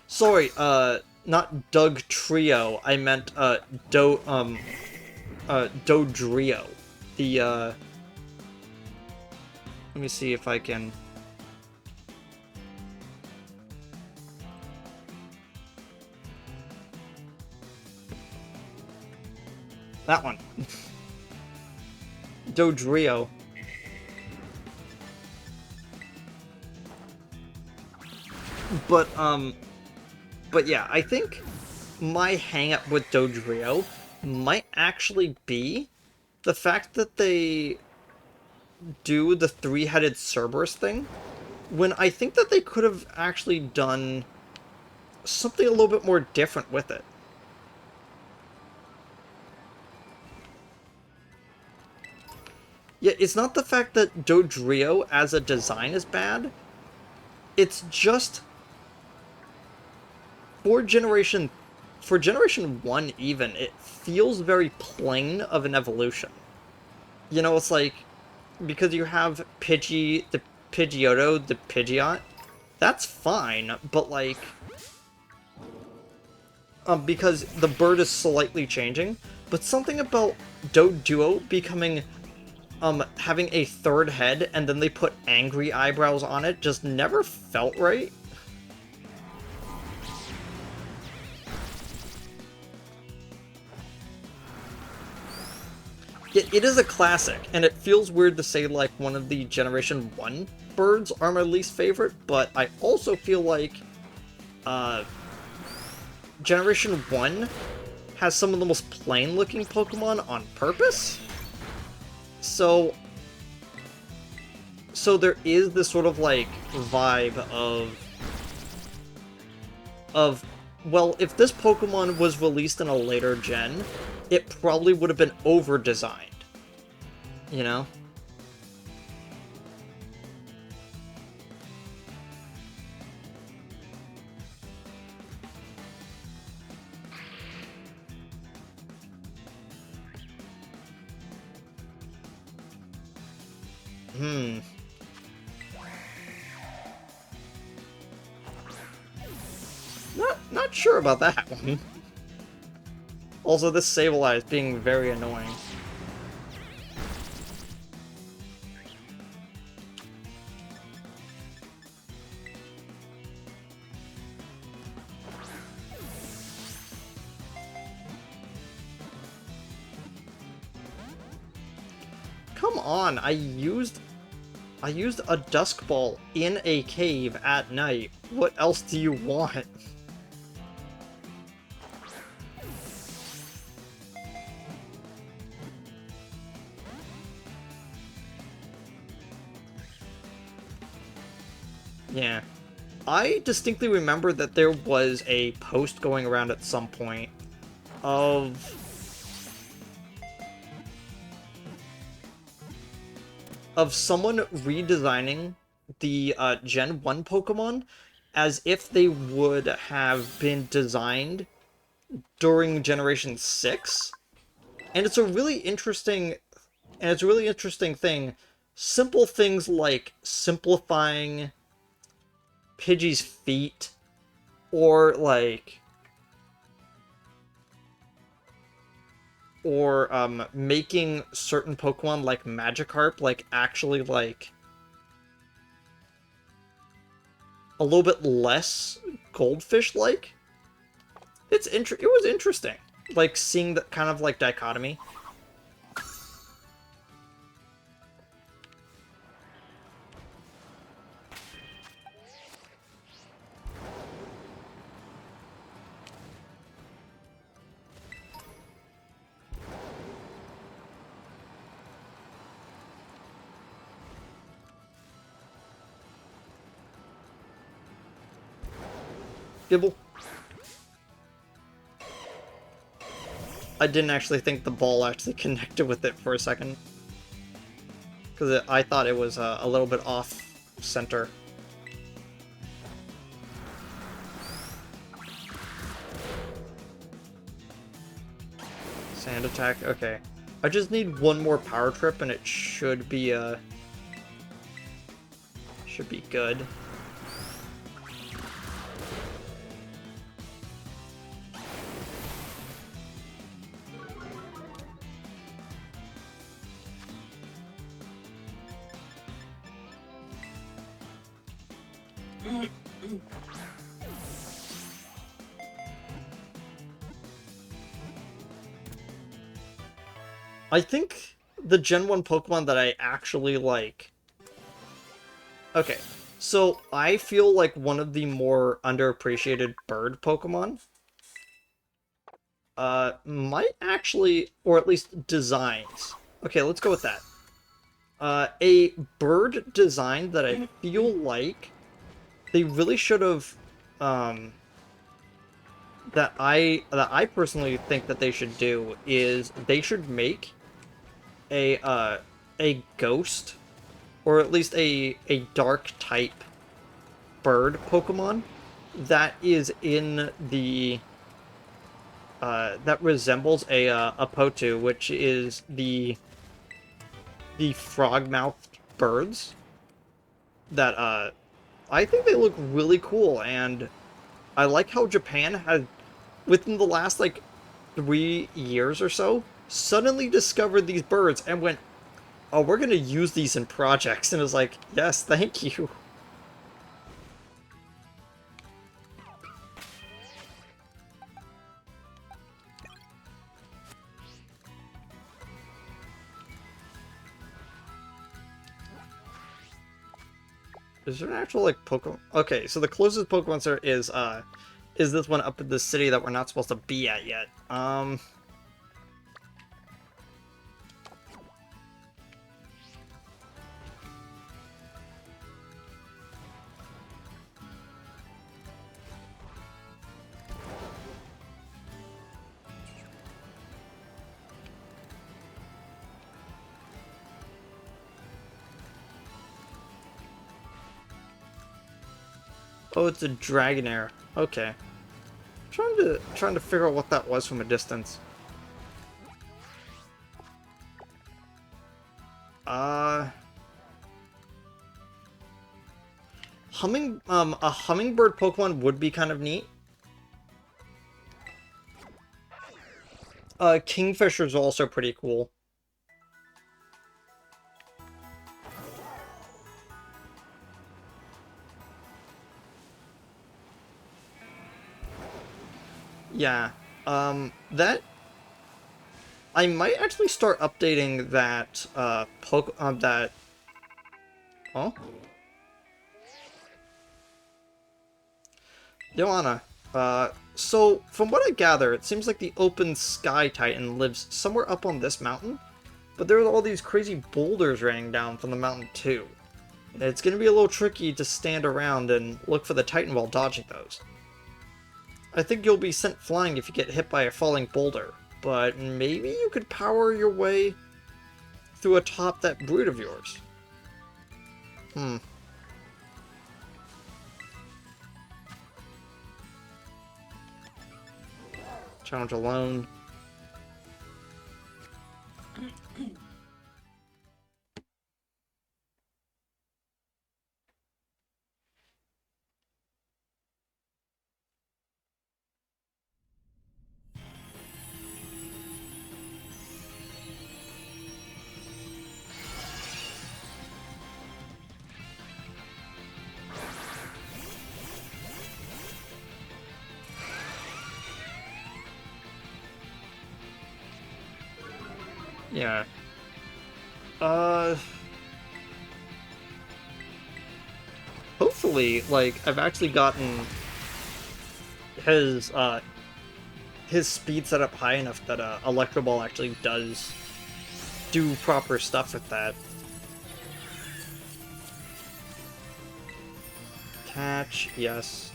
Sorry, not Doug Trio. I meant, Dodrio. The, let me see if I can... That one. Dodrio. But yeah, I think my hang-up with Dodrio might actually be the fact that they do the three-headed Cerberus thing, when I think that they could have actually done something a little bit more different with it. Yeah, it's not the fact that Dodrio as a design is bad, it's just for Generation 1 even, it feels very plain of an evolution. You know, it's like, because you have the Pidgeotto, the Pidgeot, that's fine, but like, because the bird is slightly changing, but something about Doduo becoming, having a third head and then they put angry eyebrows on it just never felt right. It is a classic, and it feels weird to say, like, one of the Generation 1 birds are my least favorite, but I also feel like, Generation 1 has some of the most plain-looking Pokemon on purpose. So there is this sort of, like, vibe of of, well, if this Pokemon was released in a later gen, it probably would have been over-designed. You know? Hmm. Not sure about that one. Also, this Sableye is being very annoying. Come on, I used a Dusk Ball in a cave at night. What else do you want? Yeah. I distinctly remember that there was a post going around at some point of someone redesigning the Gen 1 Pokemon as if they would have been designed during Generation 6. And it's a really interesting thing. Simple things like simplifying Pidgey's feet, or like, or making certain Pokemon like Magikarp like actually like a little bit less goldfish-like. It was interesting, like seeing that kind of like dichotomy. Gibble. I didn't actually think the ball actually connected with it for a second, because I thought it was a little bit off center. Sand attack, okay. I just need one more power trip and it should be good. I think the Gen 1 Pokemon that I actually like... Okay, so I feel like one of the more underappreciated bird Pokemon might actually, or at least designs. Okay, let's go with that. A bird design that I feel like they really should have, that I personally think that they should do is they should make a ghost, or at least a dark type bird Pokemon that is in the that resembles a Potu, which is the frog-mouthed birds that I think they look really cool, and I like how Japan has, within the last like 3 years or so, suddenly discovered these birds and went, oh, we're gonna use these in projects, and it was like, yes, thank you. Is there an actual like Pokemon? Okay, so the closest Pokemon Center is this one up in the city that we're not supposed to be at yet. Oh, it's a Dragonair. Okay. Trying to figure out what that was from a distance. A hummingbird Pokemon would be kind of neat. Kingfisher's also pretty cool. Yeah. That I might actually start updating that that. Oh, Joanna. So from what I gather, it seems like the Open Sky Titan lives somewhere up on this mountain, but there are all these crazy boulders raining down from the mountain too. It's gonna be a little tricky to stand around and look for the Titan while dodging those. I think you'll be sent flying if you get hit by a falling boulder, but maybe you could power your way through atop that brood of yours. Challenge alone. Yeah. Uh... Hopefully, like, I've actually gotten his, his speed set up high enough that, Electro Ball actually does do proper stuff with that. Catch, yes.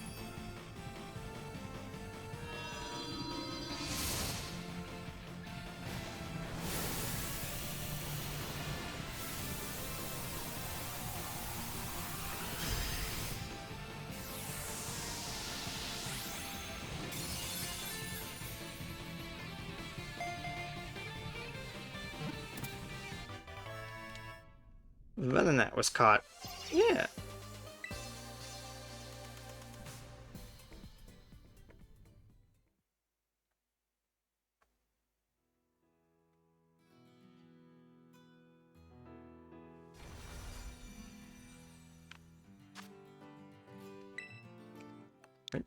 Venonat was caught. Yeah.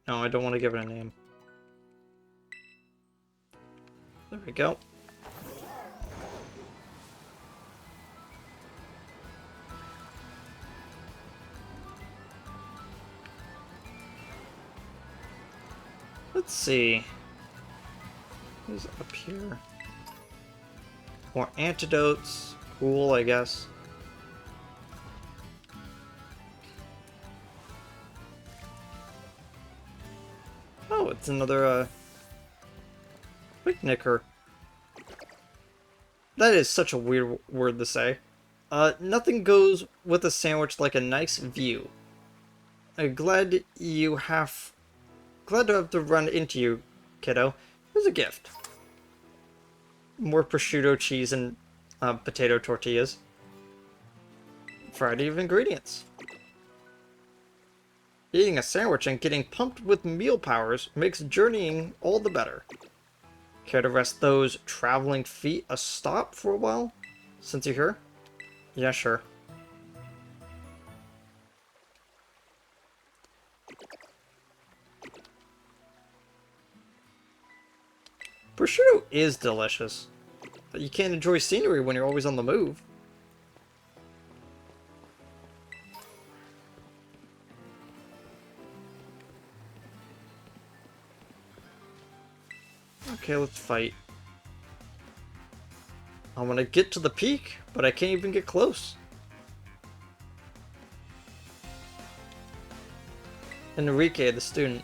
No, I don't want to give it a name. There we go. Let's see. Who's up here? More antidotes. Cool, I guess. Oh, it's another, picnicker. That is such a weird word to say. Nothing goes with a sandwich like a nice view. Glad to have to run into you, kiddo. Here's a gift. More prosciutto, cheese, and potato tortillas. Variety of ingredients. Eating a sandwich and getting pumped with meal powers makes journeying all the better. Care to rest those traveling feet a stop for a while? Since you're here? Yeah, sure. Prosciutto is delicious, but you can't enjoy scenery when you're always on the move. Okay, let's fight. I want to get to the peak, but I can't even get close. Enrique, the student.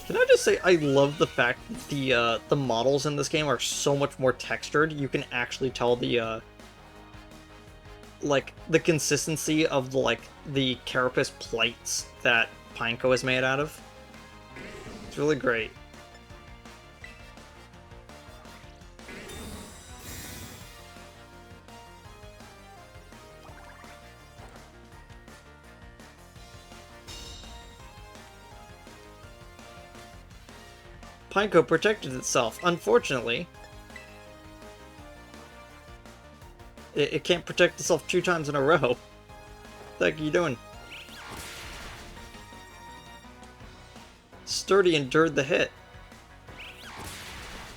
Can I just say, I love the fact that the models in this game are so much more textured. You can actually tell like the consistency of the the carapace plates that Pineco is made out of. It's really great. Pineco protected itself. Unfortunately, it can't protect itself 2 times in a row. What the heck are you doing? Sturdy endured the hit.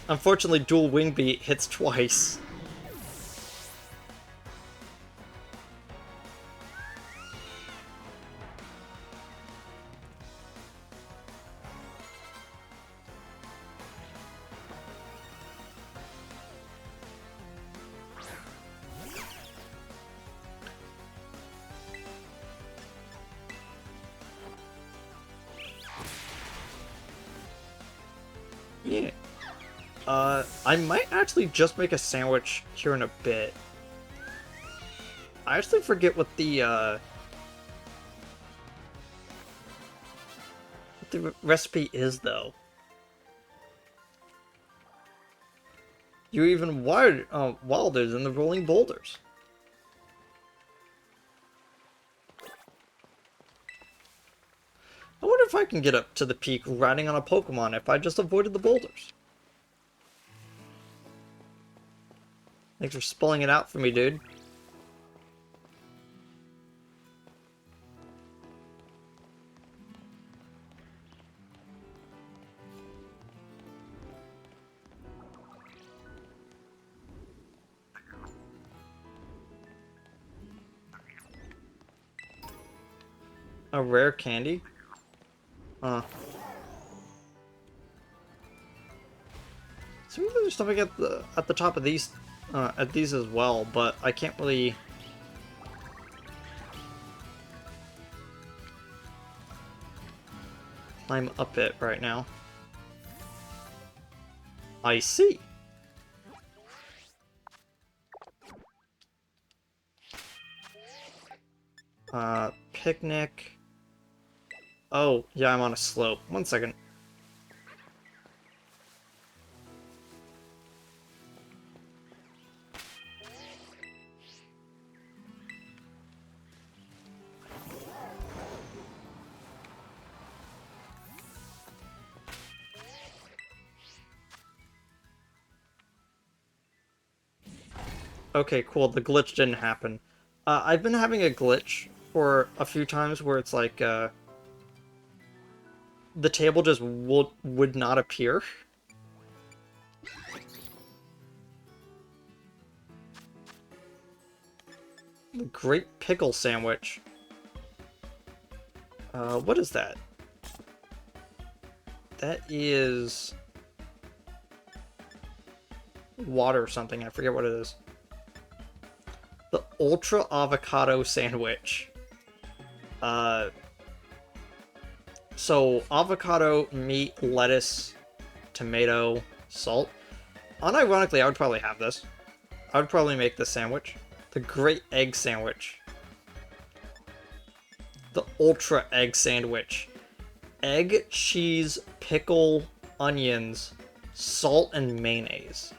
Unfortunately, dual wing beat hits twice. Yeah. I might actually just make a sandwich here in a bit. I actually forget what the recipe is, though. You're even wilder than the rolling boulders. I wonder if I can get up to the peak riding on a Pokémon if I just avoided the boulders. Thanks for spelling it out for me, dude. A rare candy? Huh. Seems like there's something at the top of these at these as well, but I can't really climb up it right now. I see. Picnic. Oh, yeah, I'm on a slope. 1 second. Okay, cool. The glitch didn't happen. I've been having a glitch for a few times where it's like, the table just would not appear. The Great Pickle Sandwich. What is that? That is water or something. I forget what it is. The Ultra Avocado Sandwich. So avocado, meat, lettuce, tomato, salt. Unironically, I would probably have this. I would probably make this sandwich. The Great Egg Sandwich. The Ultra Egg Sandwich. Egg, cheese, pickle, onions, salt, and mayonnaise.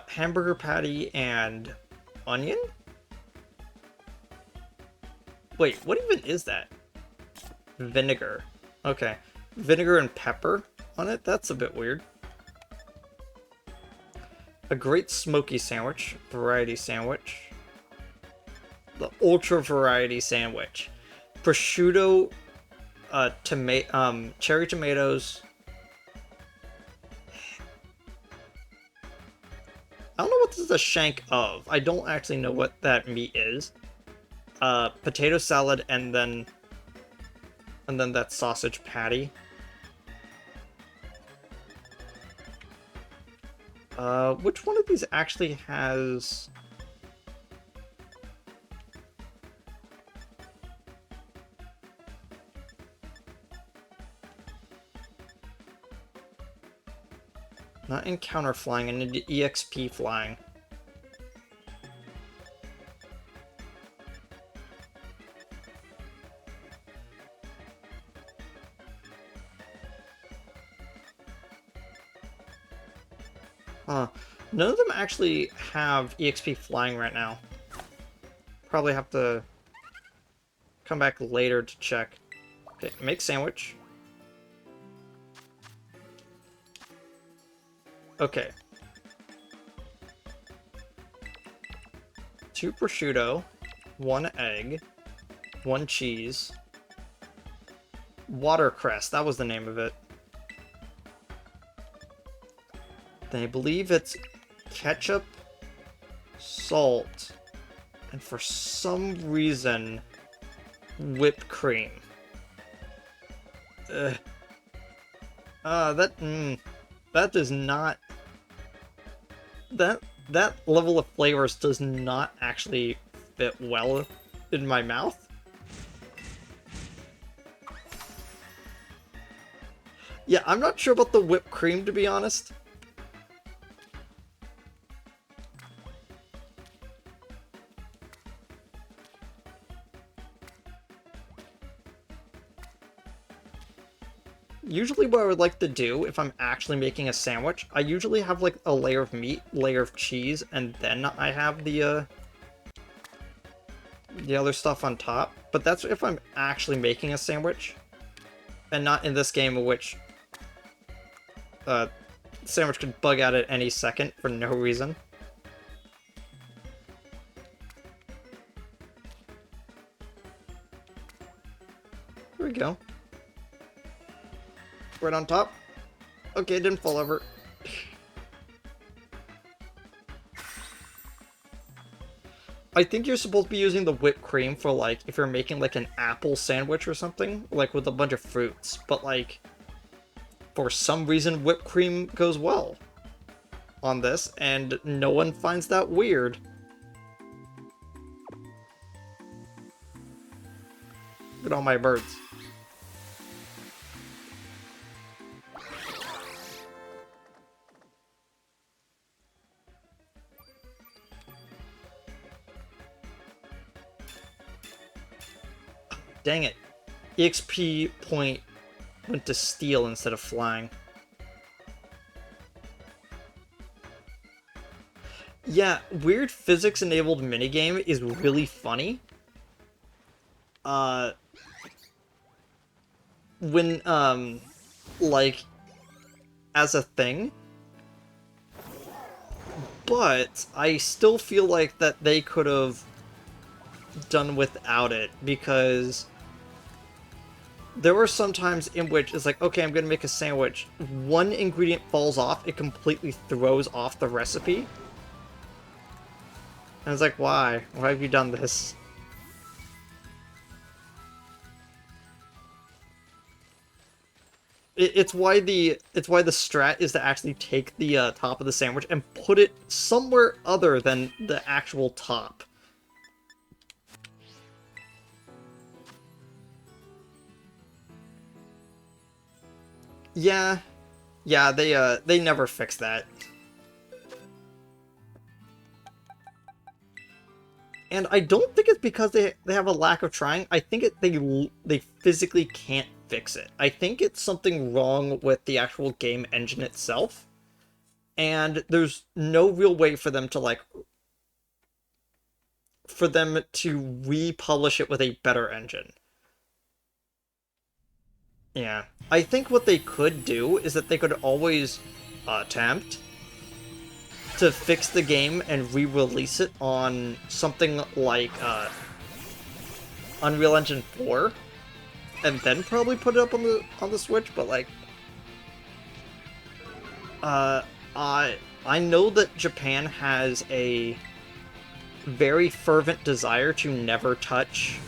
Hamburger patty and onion? Wait, what even is that? Vinegar. Okay. Vinegar and pepper on it? That's a bit weird. A Great Smoky Sandwich. Variety Sandwich. The Ultra Variety Sandwich. Prosciutto, cherry tomatoes. I don't know what this is a shank of. I don't actually know what that meat is. Potato salad and then that sausage patty. Which one of these actually has... Not encounter flying, I need EXP flying. Huh. None of them actually have EXP flying right now. Probably have to come back later to check. Okay, make sandwich. Okay. 2 prosciutto, 1 egg, 1 cheese. Watercress, that was the name of it. Then I believe it's ketchup, salt, and for some reason, whipped cream. That does not... That level of flavors does not actually fit well in my mouth. Yeah, I'm not sure about the whipped cream, to be honest. Usually what I would like to do, if I'm actually making a sandwich, I usually have like a layer of meat, layer of cheese, and then I have the other stuff on top. But that's if I'm actually making a sandwich. And not in this game in which sandwich could bug out at any second for no reason. Here we go. Right on top. Okay, it didn't fall over. I think you're supposed to be using the whipped cream for, like, if you're making, like, an apple sandwich or something, like, with a bunch of fruits. But, like, for some reason, whipped cream goes well on this, and no one finds that weird. Look at all my birds. Dang it. EXP point went to steal instead of flying. Yeah, weird physics-enabled minigame is really funny. When, like, as a thing. But I still feel like that they could have done without it, because there were some times in which it's like, okay, I'm gonna make a sandwich. One ingredient falls off, it completely throws off the recipe. And it's like, why? Why have you done this? It's why the strat is to actually take the top of the sandwich and put it somewhere other than the actual top. Yeah, they never fix that. And I don't think it's because they have a lack of trying. I think they physically can't fix it. I think it's something wrong with the actual game engine itself. And there's no real way for them to, like, for them to republish it with a better engine. Yeah. I think what they could do is that they could always attempt to fix the game and re-release it on something like Unreal Engine 4, and then probably put it up on the Switch. But like, I know that Japan has a very fervent desire to never touch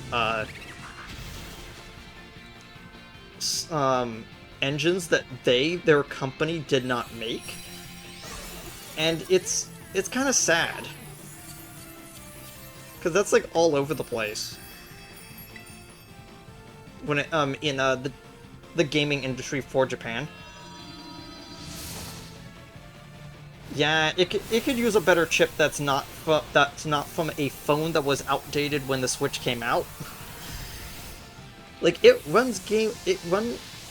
engines that their company did not make. And it's kind of sad, because that's like all over the place when it in the gaming industry for Japan. Yeah, it could use a better chip that's not from a phone that was outdated when the Switch came out. Like it runs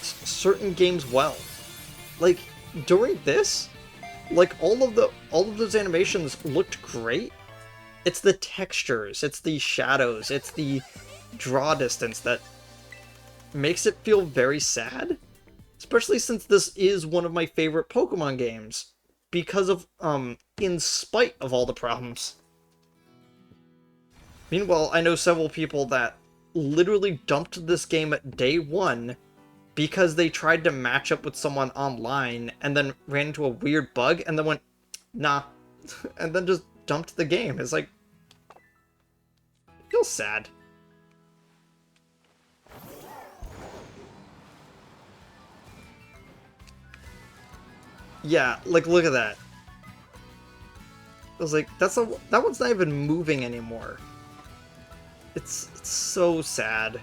certain games well. Like during this, like all of those animations looked great. It's the textures, it's the shadows, it's the draw distance that makes it feel very sad. Especially since this is one of my favorite Pokemon games. Because of, in spite of all the problems. Meanwhile, I know several people that literally dumped this game at day one because they tried to match up with someone online and then ran into a weird bug and then went, nah, and then just dumped the game. It's like, it feels sad. Yeah, like, look at that. I was like, that one's not even moving anymore. It's so sad.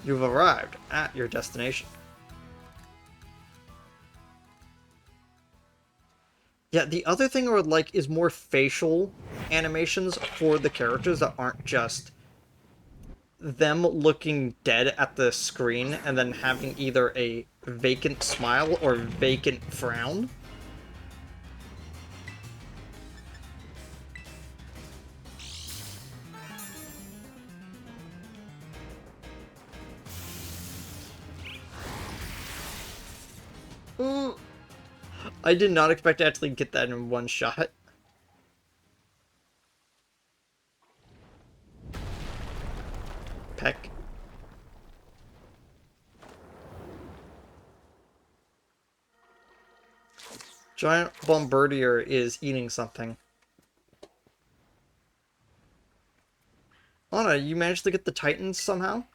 You've arrived at your destination. Yeah, the other thing I would like is more facial animations for the characters that aren't just them looking dead at the screen and then having either a vacant smile or vacant frown. Mm, I did not expect to actually get that in one shot. Peck. Giant Bombardier is eating something. Anna, you managed to get the Titans somehow?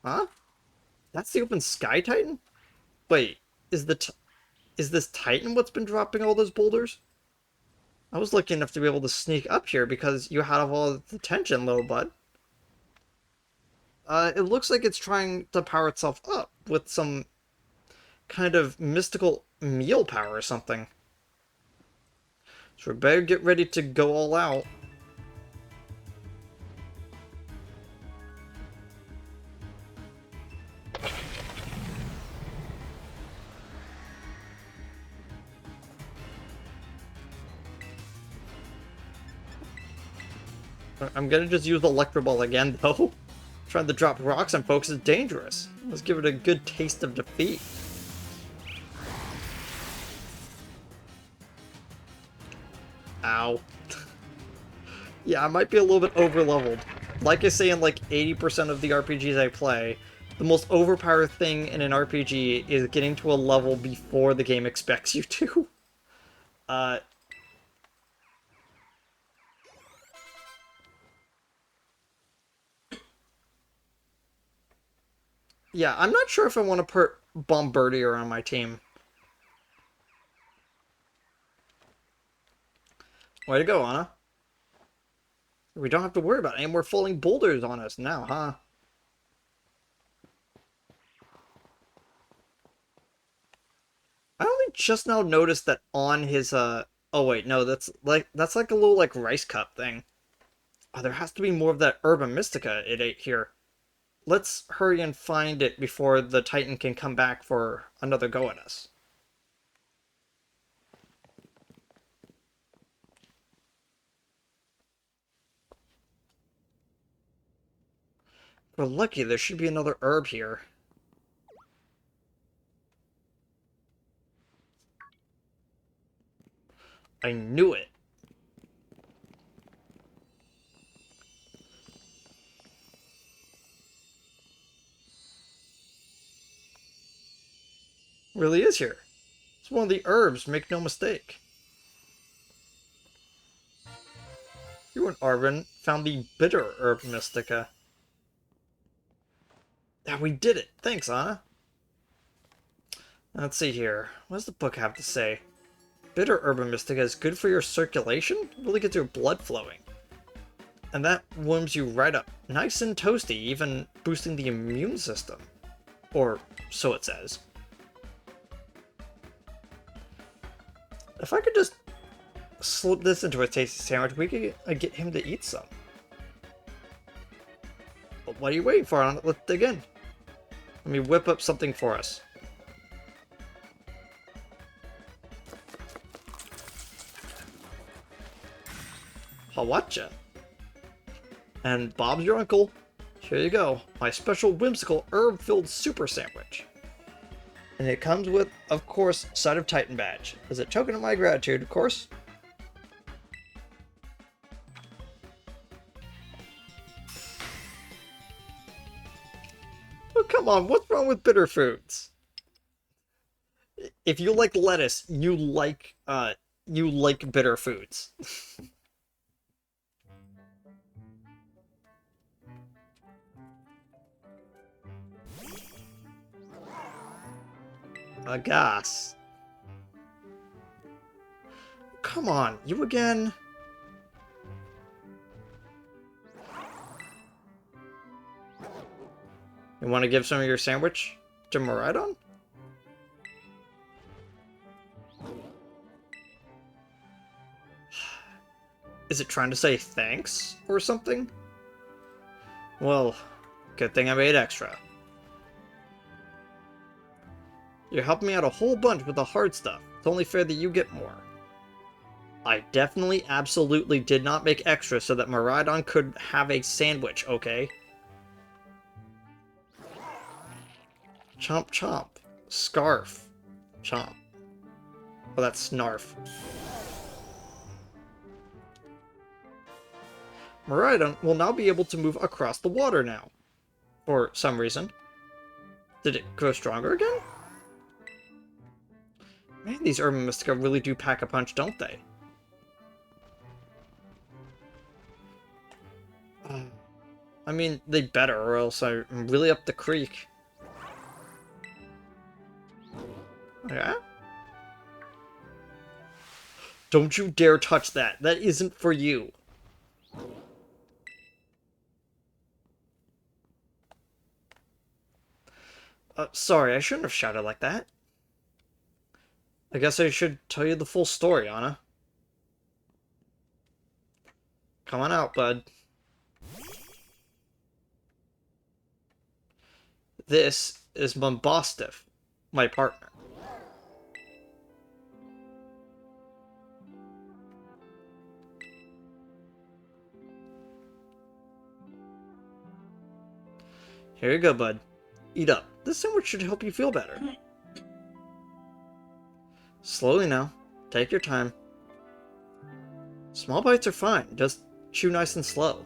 Huh? That's the open sky Titan? Wait, is is this Titan what's been dropping all those boulders? I was lucky enough to be able to sneak up here because you had all the tension, little bud. It looks like it's trying to power itself up with some kind of mystical meal power or something. So we better get ready to go all out. I'm gonna just use the Electro Ball again, though. Trying to drop rocks on folks is dangerous. Let's give it a good taste of defeat. Ow. Yeah, I might be a little bit over-leveled. Like I say in like 80% of the RPGs I play, the most overpowered thing in an RPG is getting to a level before the game expects you to. Uh, yeah, I'm not sure if I want to put Bombardier on my team. Way to go, Anna. We don't have to worry about any more falling boulders on us now, huh? I only just now noticed that on his oh wait, no, that's like a little like rice cup thing. Oh, there has to be more of that Herba Mystica it ate here. Let's hurry and find it before the Titan can come back for another go at us. We're lucky there should be another herb here. I knew it. It really is here. It's one of the herbs, make no mistake. You and Arvin found the bitter herb Mystica. Yeah, we did it. Thanks, Anna. Let's see here. What does the book have to say? Bitter Herba Mystica is good for your circulation? Really gets your blood flowing. And that warms you right up. Nice and toasty, even boosting the immune system. Or so it says. If I could just slip this into a tasty sandwich, we could get him to eat some. But what are you waiting for? Let's dig in. Let me whip up something for us. Hawacha. And Bob's your uncle. Here you go. My special whimsical herb-filled super sandwich. And it comes with, of course, Side of Titan badge. As a token of my gratitude, of course. Oh, come on, what's wrong with bitter foods? If you like lettuce, you like bitter foods. A gas. Come on, you again? You want to give some of your sandwich to Miraidon? Is it trying to say thanks or something? Well, good thing I made extra. You're helping me out a whole bunch with the hard stuff. It's only fair that you get more. I definitely, absolutely did not make extra so that Miraidon could have a sandwich, okay? Chomp chomp. Scarf. Chomp. Oh, that's Snarf. Miraidon will now be able to move across the water now. For some reason. Did it grow stronger again? Man, these Herba Mystica really do pack a punch, don't they? I mean, they better, or else I'm really up the creek. Yeah? Don't you dare touch that. That isn't for you. Sorry, I shouldn't have shouted like that. I guess I should tell you the full story, Anna. Come on out, bud. This is Bombostif, my partner. Here you go, bud. Eat up. This sandwich should help you feel better. Slowly now. Take your time. Small bites are fine. Just chew nice and slow.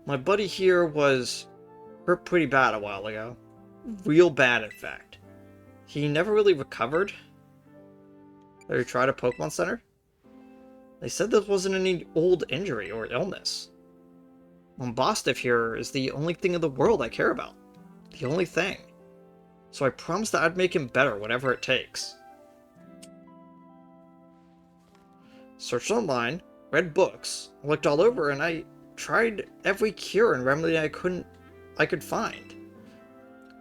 My buddy here was hurt pretty bad a while ago. Real bad, in fact. He never really recovered. Have you tried a Pokemon Center? They said this wasn't any old injury or illness. Bombostif here is the only thing in the world I care about. The only thing. So I promised that I'd make him better, whatever it takes. Searched online, read books, looked all over, and I tried every cure and remedy I could find.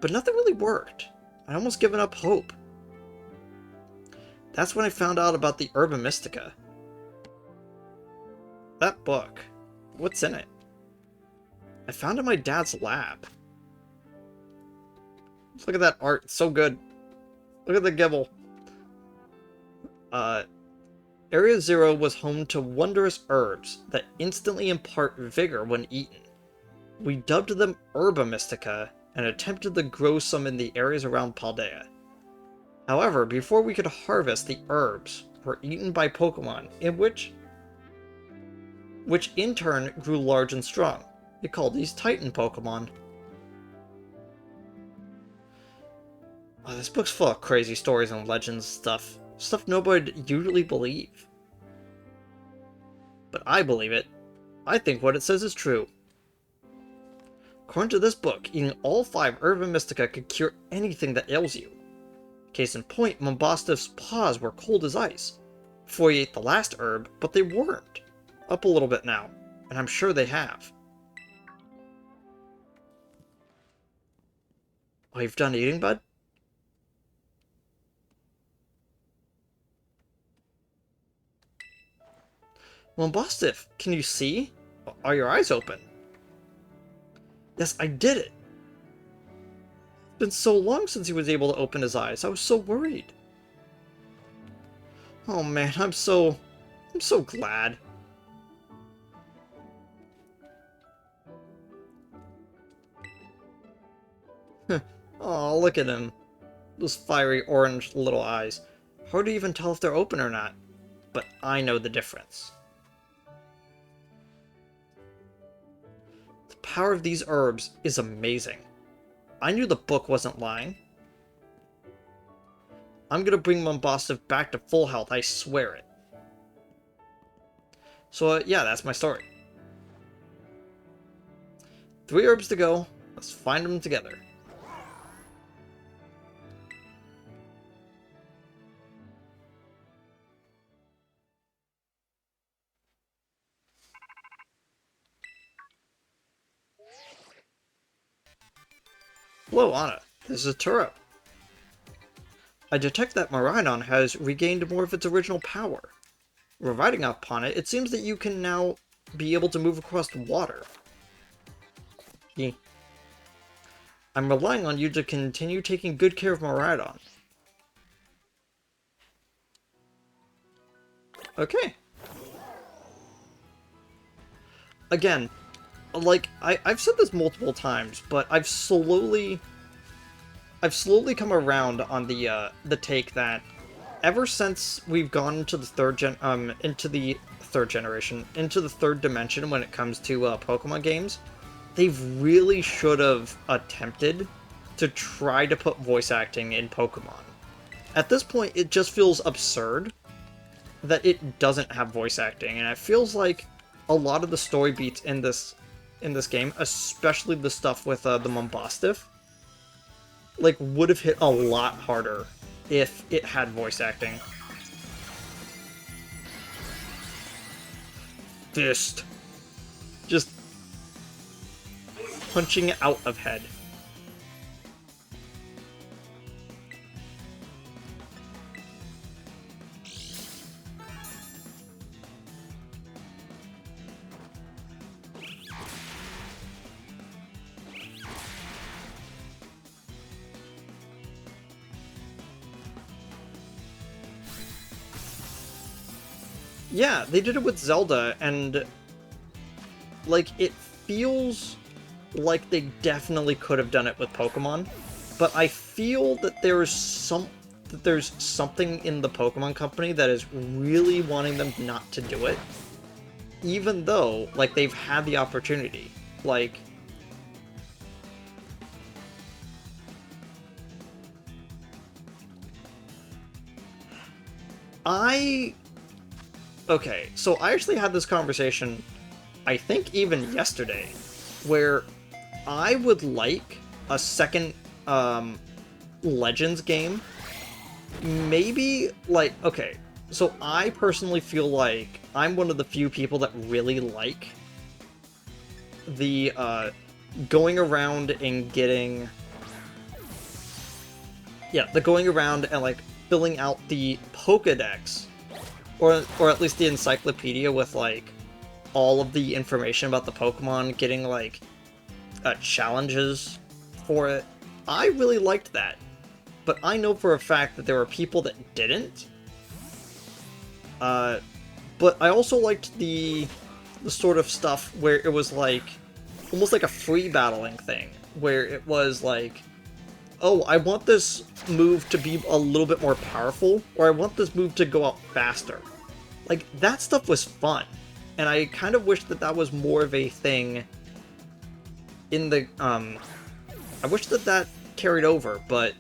But nothing really worked. I'd almost given up hope. That's when I found out about the Herba Mystica. That book. What's in it? I found it in my dad's lab. Look at that art. It's so good. Look at the Gibble. Area 0 was home to wondrous herbs that instantly impart vigor when eaten. We dubbed them Herba Mystica and attempted to grow some in the areas around Paldea. However, before we could harvest, the herbs were eaten by Pokémon, which in turn grew large and strong. We called these Titan Pokémon. Oh, this book's full of crazy stories and legends and stuff. Stuff nobody would usually believe. But I believe it. I think what it says is true. According to this book, eating all 5 Herba Mystica could cure anything that ails you. Case in point, Mombastiff's paws were cold as ice before he ate the last herb, but they weren't. Up a little bit now, and I'm sure they have. Oh, you've done eating, bud? Mombastiff, can you see? Are your eyes open? Yes, I did it! It's been so long since he was able to open his eyes. I was so worried. Oh man, I'm so glad. Oh, look at him. Those fiery orange little eyes. Hard to even tell if they're open or not. But I know the difference. The power of these herbs is amazing. I knew the book wasn't lying. I'm gonna bring Mombastiff back to full health, I swear it. So yeah, that's my story. 3 herbs to go. Let's find them together. Hello, Anna. This is Turo. I detect that Miraidon has regained more of its original power. Riding upon it, it seems that you can now be able to move across water. I'm relying on you to continue taking good care of Miraidon. Okay. Again, like, I've said this multiple times, but I've slowly come around on the take that ever since we've gone into the third dimension when it comes to Pokemon games, they've really should have attempted to try to put voice acting in Pokemon. At this point, it just feels absurd that it doesn't have voice acting, and it feels like a lot of the story beats in this game, especially the stuff with the Mombastiff, like, would have hit a lot harder if it had voice acting. Fist. Just punching out of head. Yeah, they did it with Zelda, and like, it feels like they definitely could have done it with Pokemon, but I feel that there's something in the Pokemon company that is really wanting them not to do it, even though, like, they've had the opportunity. Like, okay, so I actually had this conversation, I think even yesterday, where I would like a second Legends game. Maybe, like, okay, so I personally feel like I'm one of the few people that really like the going around and getting, yeah, the going around and, like, filling out the Pokédex, or at least the encyclopedia with, like, all of the information about the Pokemon, getting, like, challenges for it. I really liked that, but I know for a fact that there were people that didn't. But I also liked the sort of stuff where it was, like, almost like a free battling thing, where it was like, oh, I want this move to be a little bit more powerful, or I want this move to go out faster. Like, that stuff was fun, and I kind of wish that that was more of a thing in the, I wish that that carried over, but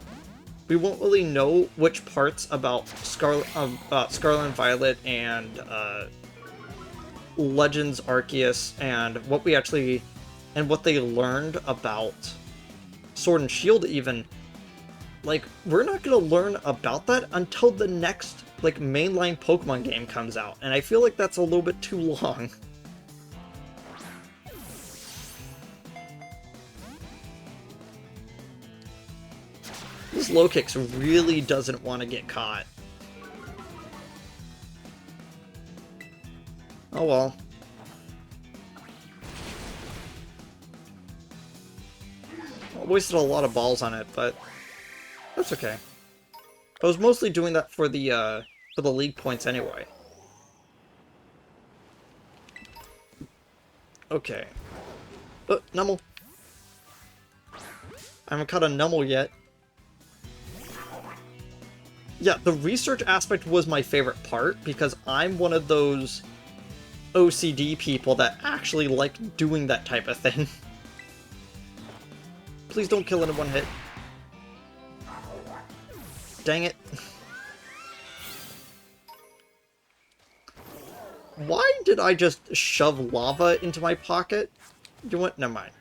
we won't really know which parts about Scarlet and Violet and Legends Arceus and what we actually and what they learned about Sword and Shield even, like, we're not gonna learn about that until the next, like, mainline Pokemon game comes out, and I feel like that's a little bit too long. This Lokix really doesn't want to get caught. Oh well. I wasted a lot of balls on it, but that's okay. I was mostly doing that for the league points anyway. Okay. Numel. I haven't caught a Numel yet. Yeah, the research aspect was my favorite part, because I'm one of those OCD people that actually like doing that type of thing. Please don't kill it in one hit. Dang it. Why did I just shove lava into my pocket? You know what? Never mind.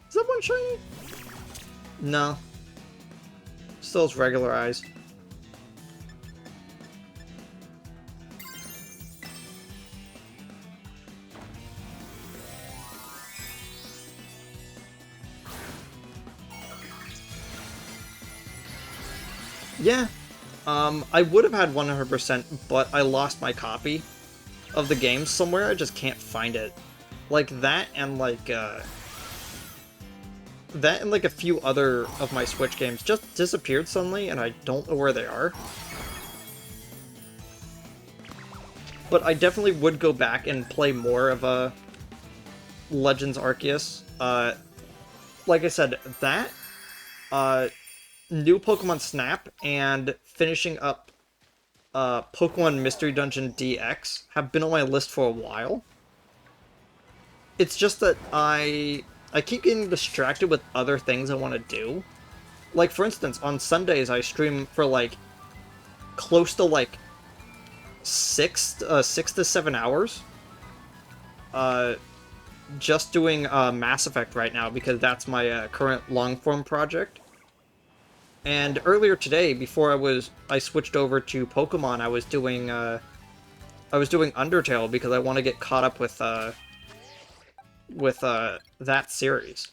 Is that one shiny? No. Still has regular eyes. Yeah. I would have had 100%, but I lost my copy of the game somewhere. I just can't find it. Like that and like, that and like a few other of my Switch games just disappeared suddenly, and I don't know where they are. But I definitely would go back and play more of a Legends Arceus. Like I said, that, new Pokemon Snap, and finishing up Pokemon Mystery Dungeon DX have been on my list for a while. It's just that I keep getting distracted with other things I want to do. Like, for instance, on Sundays I stream for, like, close to, like, 6 to 7 hours. Just doing Mass Effect right now, because that's my current long-form project. And earlier today, before I switched over to Pokemon, I was doing Undertale, because I want to get caught up with that series.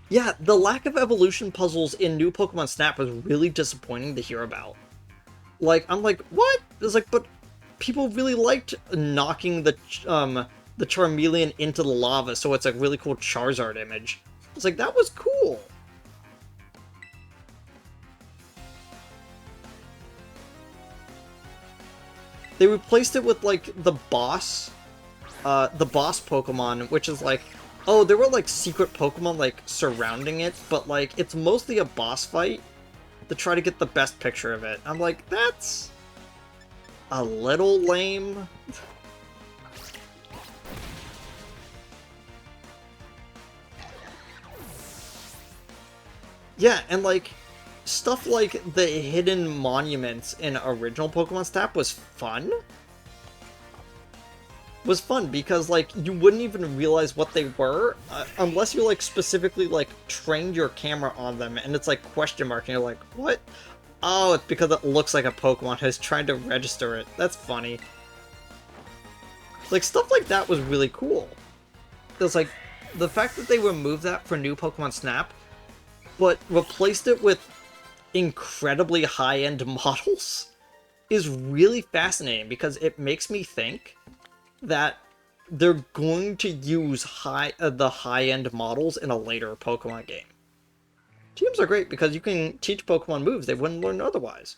Yeah, the lack of evolution puzzles in new Pokemon Snap was really disappointing to hear about. Like, I'm like, what? It's like, but people really liked knocking the Charmeleon into the lava, so it's a really cool Charizard image. It's like, that was cool. They replaced it with, like, the boss Pokemon, which is like, oh, there were, like, secret Pokemon, like, surrounding it, but, like, it's mostly a boss fight to try to get the best picture of it. I'm like, that's a little lame. Yeah, and, like, stuff like the hidden monuments in original Pokemon Snap was fun. Because, like, you wouldn't even realize what they were unless you, like, specifically, like, trained your camera on them, and it's like question mark, and you're like, what? Oh, it's because it looks like a Pokemon is trying to register it. That's funny. Like, stuff like that was really cool. Because, like, the fact that they removed that for new Pokemon Snap, but replaced it with incredibly high-end models, is really fascinating, because it makes me think that they're going to use the high-end models in a later Pokemon game. Teams are great because you can teach Pokemon moves they wouldn't learn otherwise.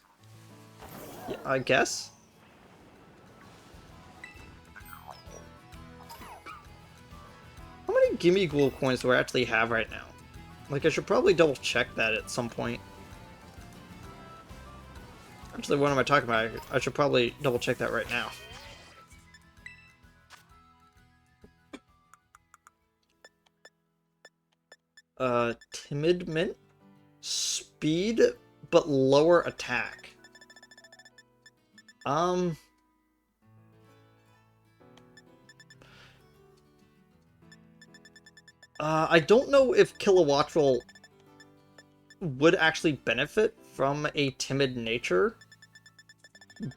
Yeah, I guess. How many Gimme Ghoul coins do I actually have right now? Like, I should probably double check that at some point. Actually, what am I talking about? I should probably double check that right now. Timid Mint? Speed, but lower attack. I don't know if Kilowattrel would actually benefit from a timid nature,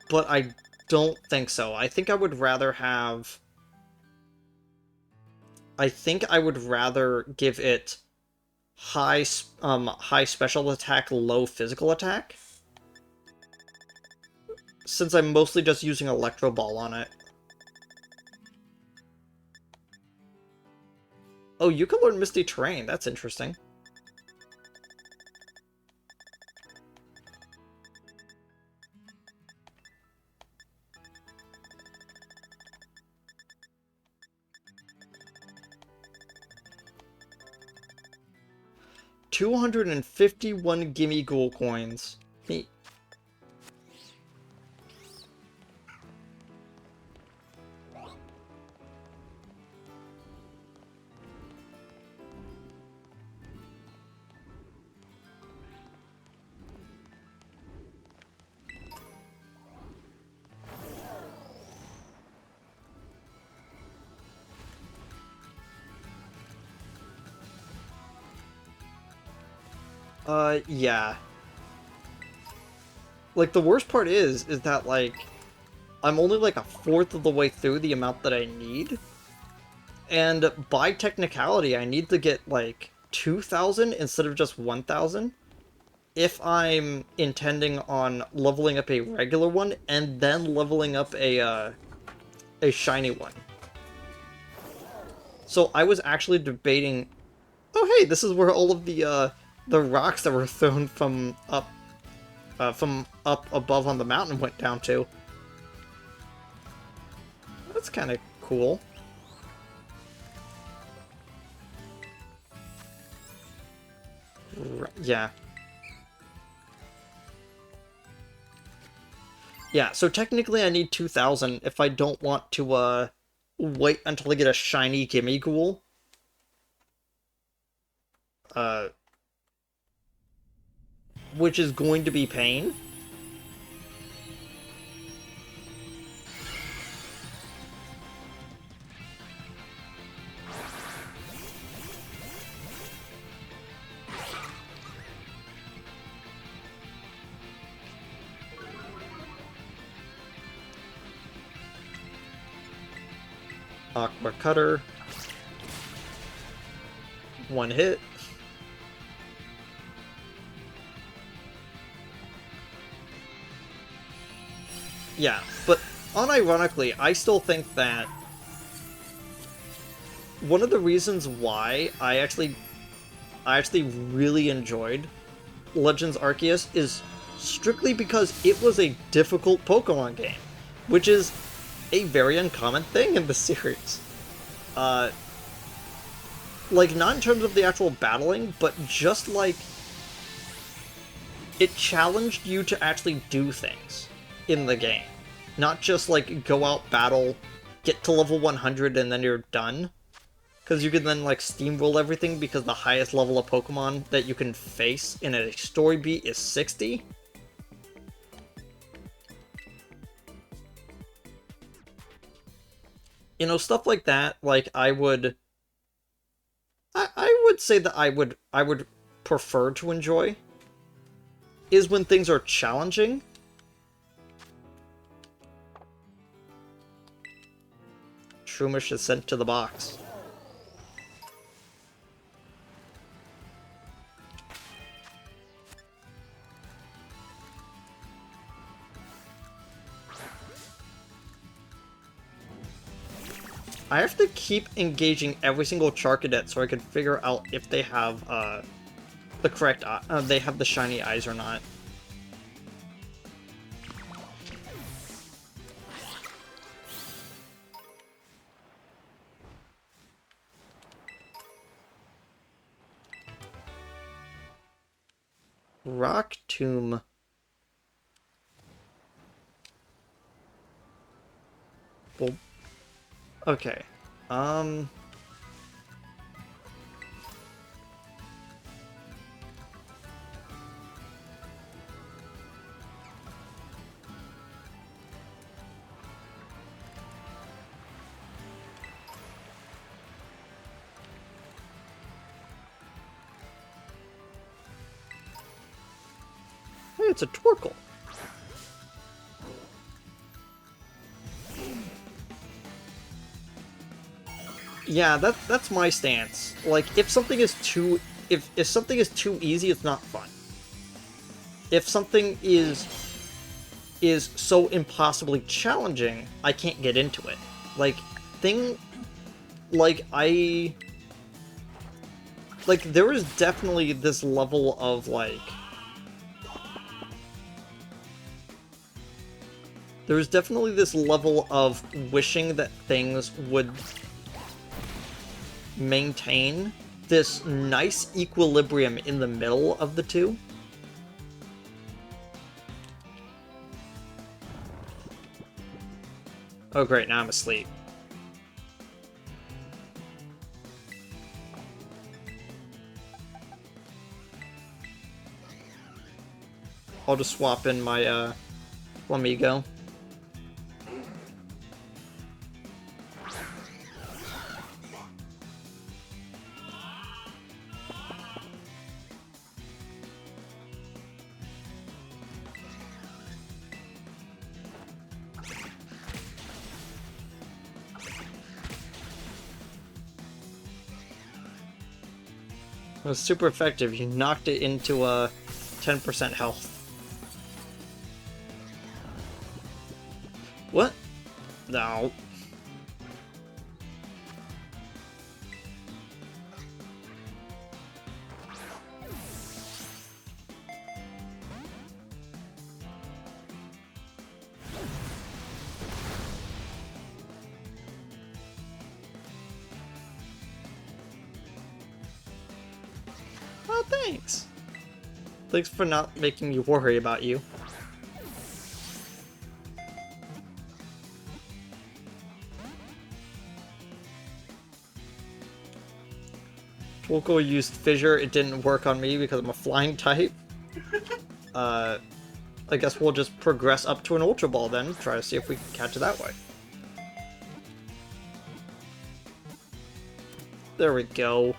but I don't think so. I think I would rather have... I think I would rather give it high special attack, low physical attack, since I'm mostly just using Electro Ball on it. Oh, you can learn Misty Terrain. That's interesting. $251 Gimme Ghoul coins. Neat. Yeah. Like, the worst part is that, like, I'm only, like, a fourth of the way through the amount that I need. And by technicality, I need to get, like, 2,000 instead of just 1,000 if I'm intending on leveling up a regular one and then leveling up a shiny one. So I was actually debating... Oh, hey, this is where all of the rocks that were thrown from up above on the mountain went down to. That's kind of cool. Yeah. Yeah, so technically I need 2,000 if I don't want to, wait until I get a shiny Gimme Ghoul. Which is going to be pain. Aqua Cutter. One hit. Yeah, but unironically, I still think that one of the reasons why I actually really enjoyed Legends Arceus is strictly because it was a difficult Pokemon game, which is a very uncommon thing in the series. Like, not in terms of the actual battling, but just, like, it challenged you to actually do things in the game. Not just, like, go out, battle, get to level 100, and then you're done. Because you can then, like, steamroll everything because the highest level of Pokemon that you can face in a story beat is 60. You know, stuff like that, like, I would say that I would prefer to enjoy is when things are challenging. Shroomish is sent to the box. I have to keep engaging every single Charcadet so I can figure out if they have the correct they have the shiny eyes or not. Rock Tomb. Well, okay. Um... Hey, it's a Torkoal. Yeah, that's my stance. Like, if something is too if something is too easy, it's not fun. If something is so impossibly challenging, I can't get into it. Like, thing like there is definitely this level of there's definitely this level of wishing that things would maintain this nice equilibrium in the middle of the two. Oh great, now I'm asleep. I'll just swap in my Flamigo. It was super effective. You knocked it into 10% health. What? No. Oh, thanks. Thanks for not making me worry about you. Twilko used Fissure. It didn't work on me because I'm a flying type. I guess we'll just progress up to an Ultra Ball then. Try to see if we can catch it that way. There we go.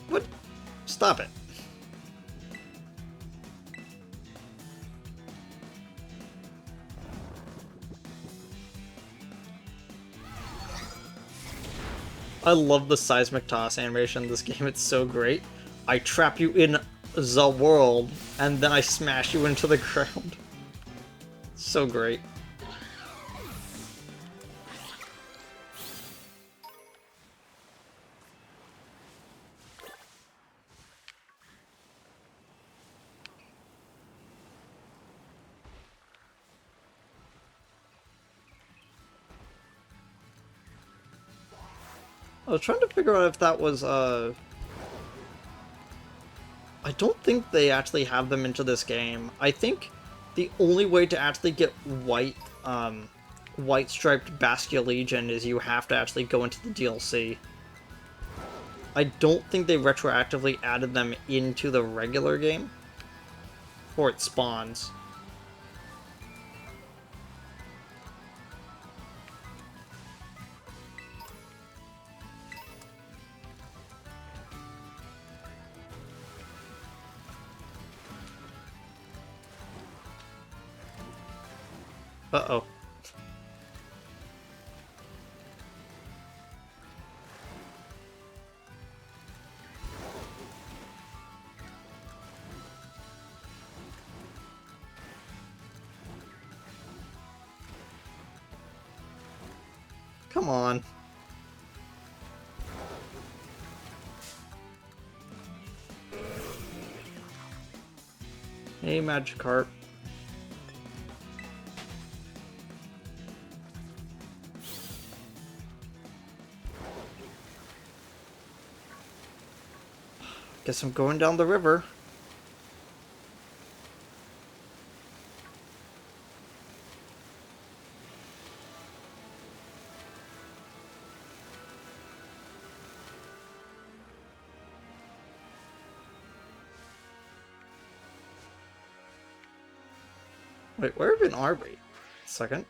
What? Stop it. I love the seismic toss animation in this game. It's so great. I trap you in the world, and then I smash you into the ground. So great. I was trying to figure out if that was, I don't think they actually have them into this game. I think the only way to actually get white-striped Bastia Legion is you have to actually go into the DLC. I don't think they retroactively added them into the regular game, before it spawns. Uh-oh. Come on. Hey, Magikarp. Guess I'm going down the river. Wait, where even are we? Second.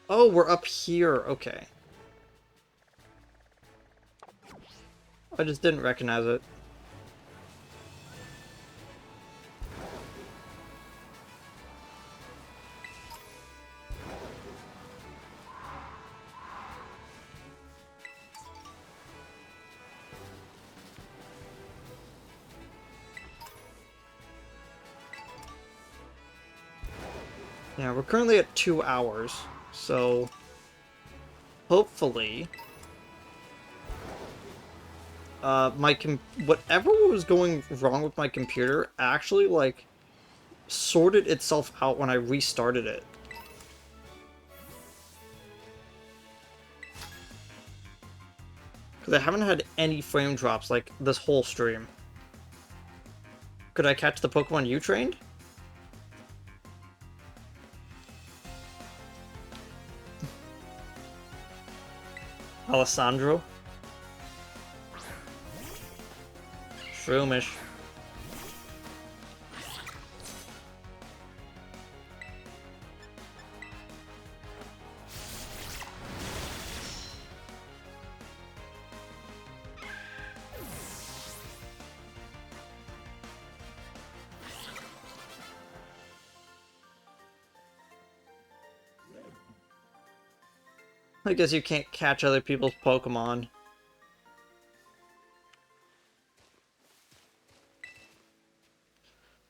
Oh, we're up here. Okay. I just didn't recognize it. Yeah, we're currently at 2 hours, so hopefully whatever was going wrong with my computer actually like sorted itself out when I restarted it. Because I haven't had any frame drops like this whole stream. Could I catch the Pokemon you trained? Alessandro? Shroomish. I guess you can't catch other people's Pokemon.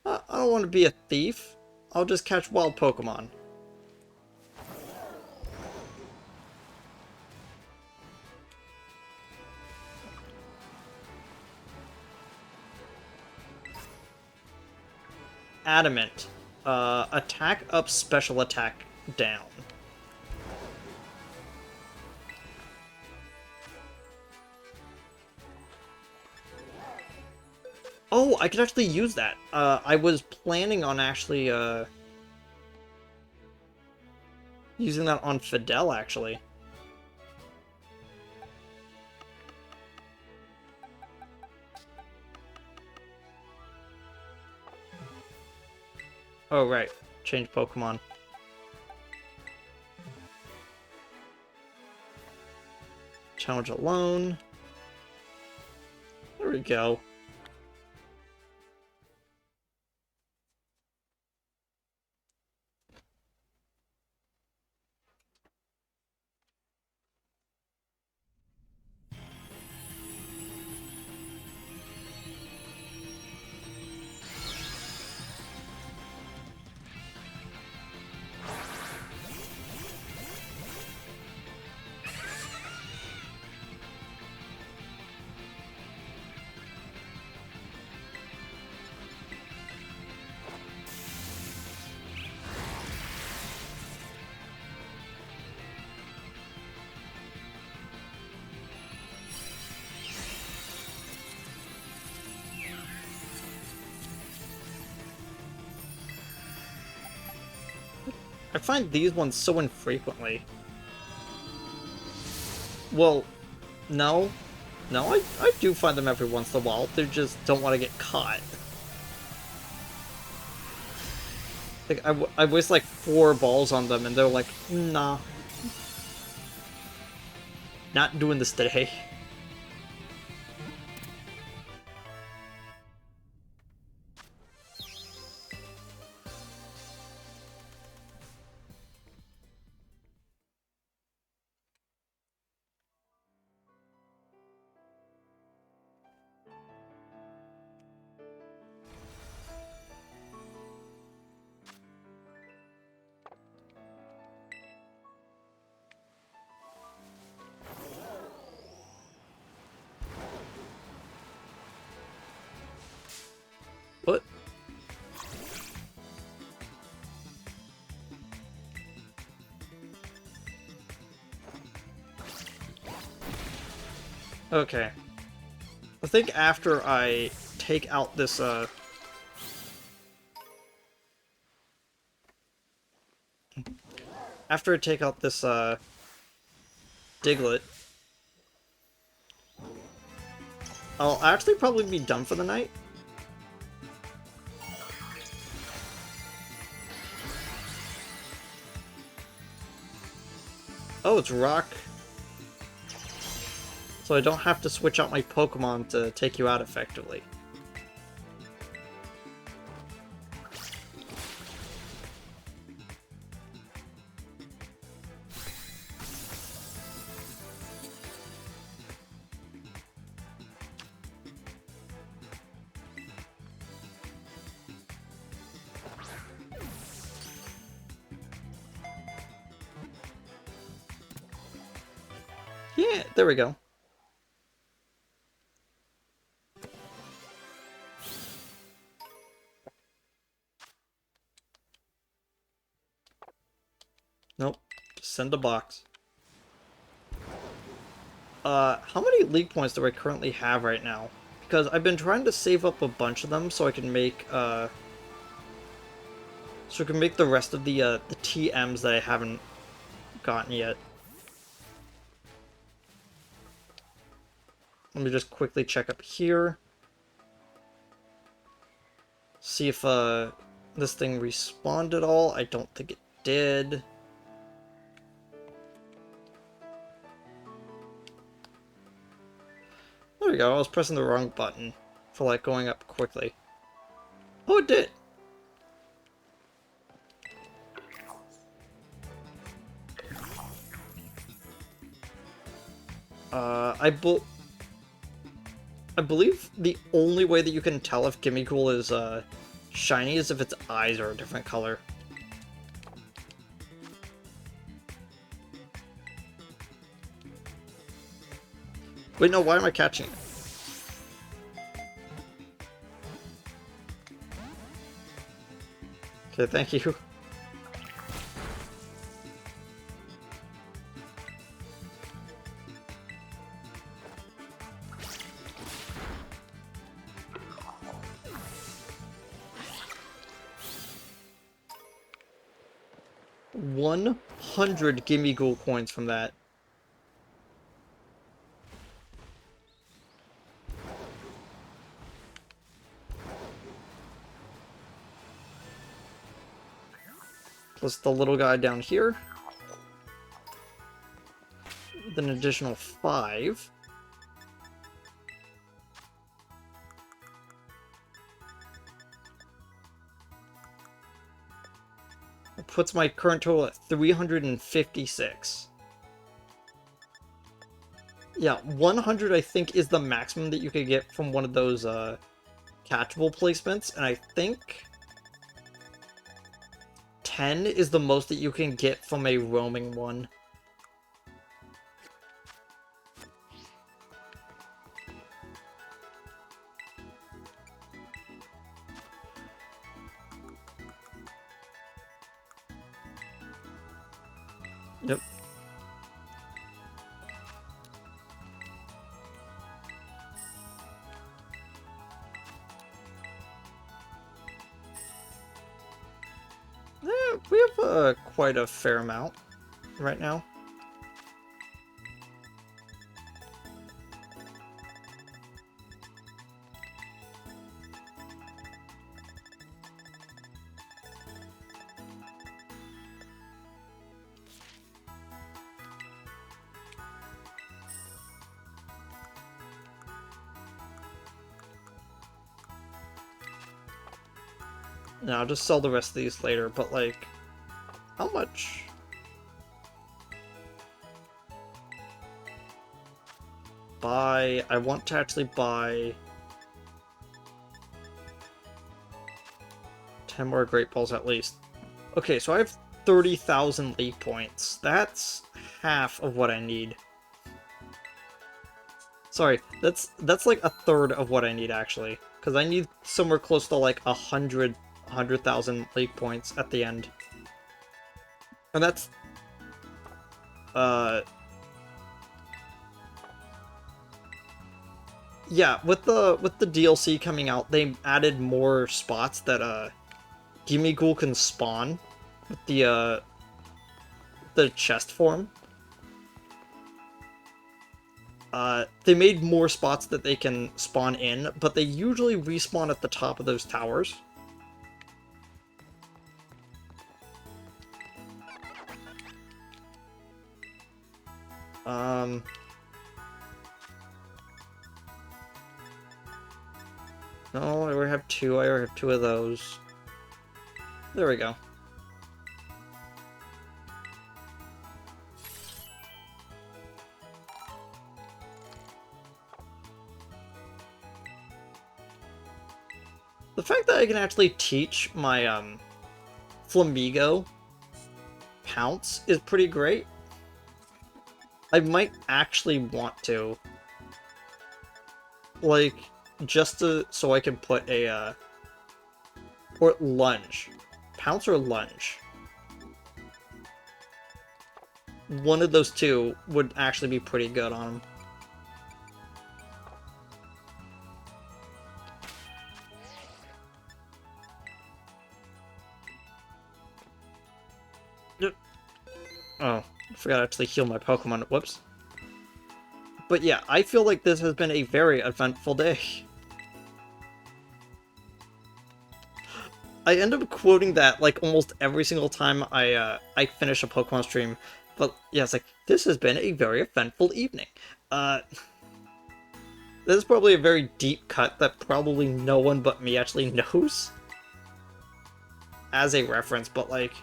I don't want to be a thief. I'll just catch wild Pokemon. Adamant. Attack up, special attack down. Oh, I could actually use that. I was planning on actually, using that on Fidel, actually. Oh, right. Change Pokemon. Challenge alone. There we go. I find these ones so infrequently. Well, no. No, I do find them every once in a while. They just don't want to get caught. Like, I waste like 4 balls on them and they're like, nah. Not doing this today. Okay. I think after I take out this, after I take out this, Diglett, I'll actually probably be done for the night. Oh, it's rock. So I don't have to switch out my Pokemon to take you out effectively. Yeah, there we go. Nope. Just send a box. How many league points do I currently have right now? Because I've been trying to save up a bunch of them so I can make, so I can make the rest of the TMs that I haven't gotten yet. Let me just quickly check up here. See if, this thing respawned at all. I don't think it did. There we go, I was pressing the wrong button for, like, going up quickly. Oh, it did! I believe the only way that you can tell if Gimmighoul is, shiny is if its eyes are a different color. Wait, no, why am I catching it? Okay, thank you. $100 Gimmighoul coins from that. Plus the little guy down here. With an additional 5. It puts my current total at 356. Yeah, 100 I think is the maximum that you could get from one of those catchable placements, and I think 10 is the most that you can get from a roaming one. Yep. We have quite a fair amount right now. No, I'll just sell the rest of these later, but like, how much? Buy, I want to actually buy 10 more Great Balls at least. Okay, so I have 30,000 league points. That's half of what I need. Sorry, that's like a third of what I need actually, because I need somewhere close to like 100,000 league points at the end. And that's Yeah, with the DLC coming out, they added more spots that Gimmighoul can spawn with the chest form. They made more spots that they can spawn in, but they usually respawn at the top of those towers. Um, no, I already have two. I already have two of those. There we go. The fact that I can actually teach my Flamigo Pounce is pretty great. I might actually want to, like, just to so I can put a or lunge, Pounce or lunge. One of those two would actually be pretty good on him. Oh, I forgot to actually heal my Pokemon. Whoops. But yeah, I feel like this has been a very eventful day. I end up quoting that like almost every single time I finish a Pokemon stream. But yeah, it's like, this has been a very eventful evening. Uh, this is probably a very deep cut that probably no one but me actually knows as a reference, but like...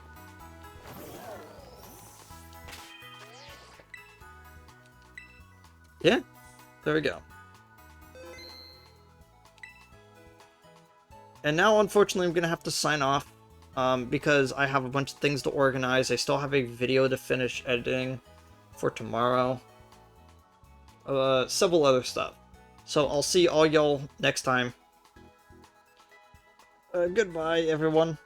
yeah, there we go. And now, unfortunately, I'm going to have to sign off because I have a bunch of things to organize. I still have a video to finish editing for tomorrow. Several other stuff. So I'll see all y'all next time. Goodbye, everyone.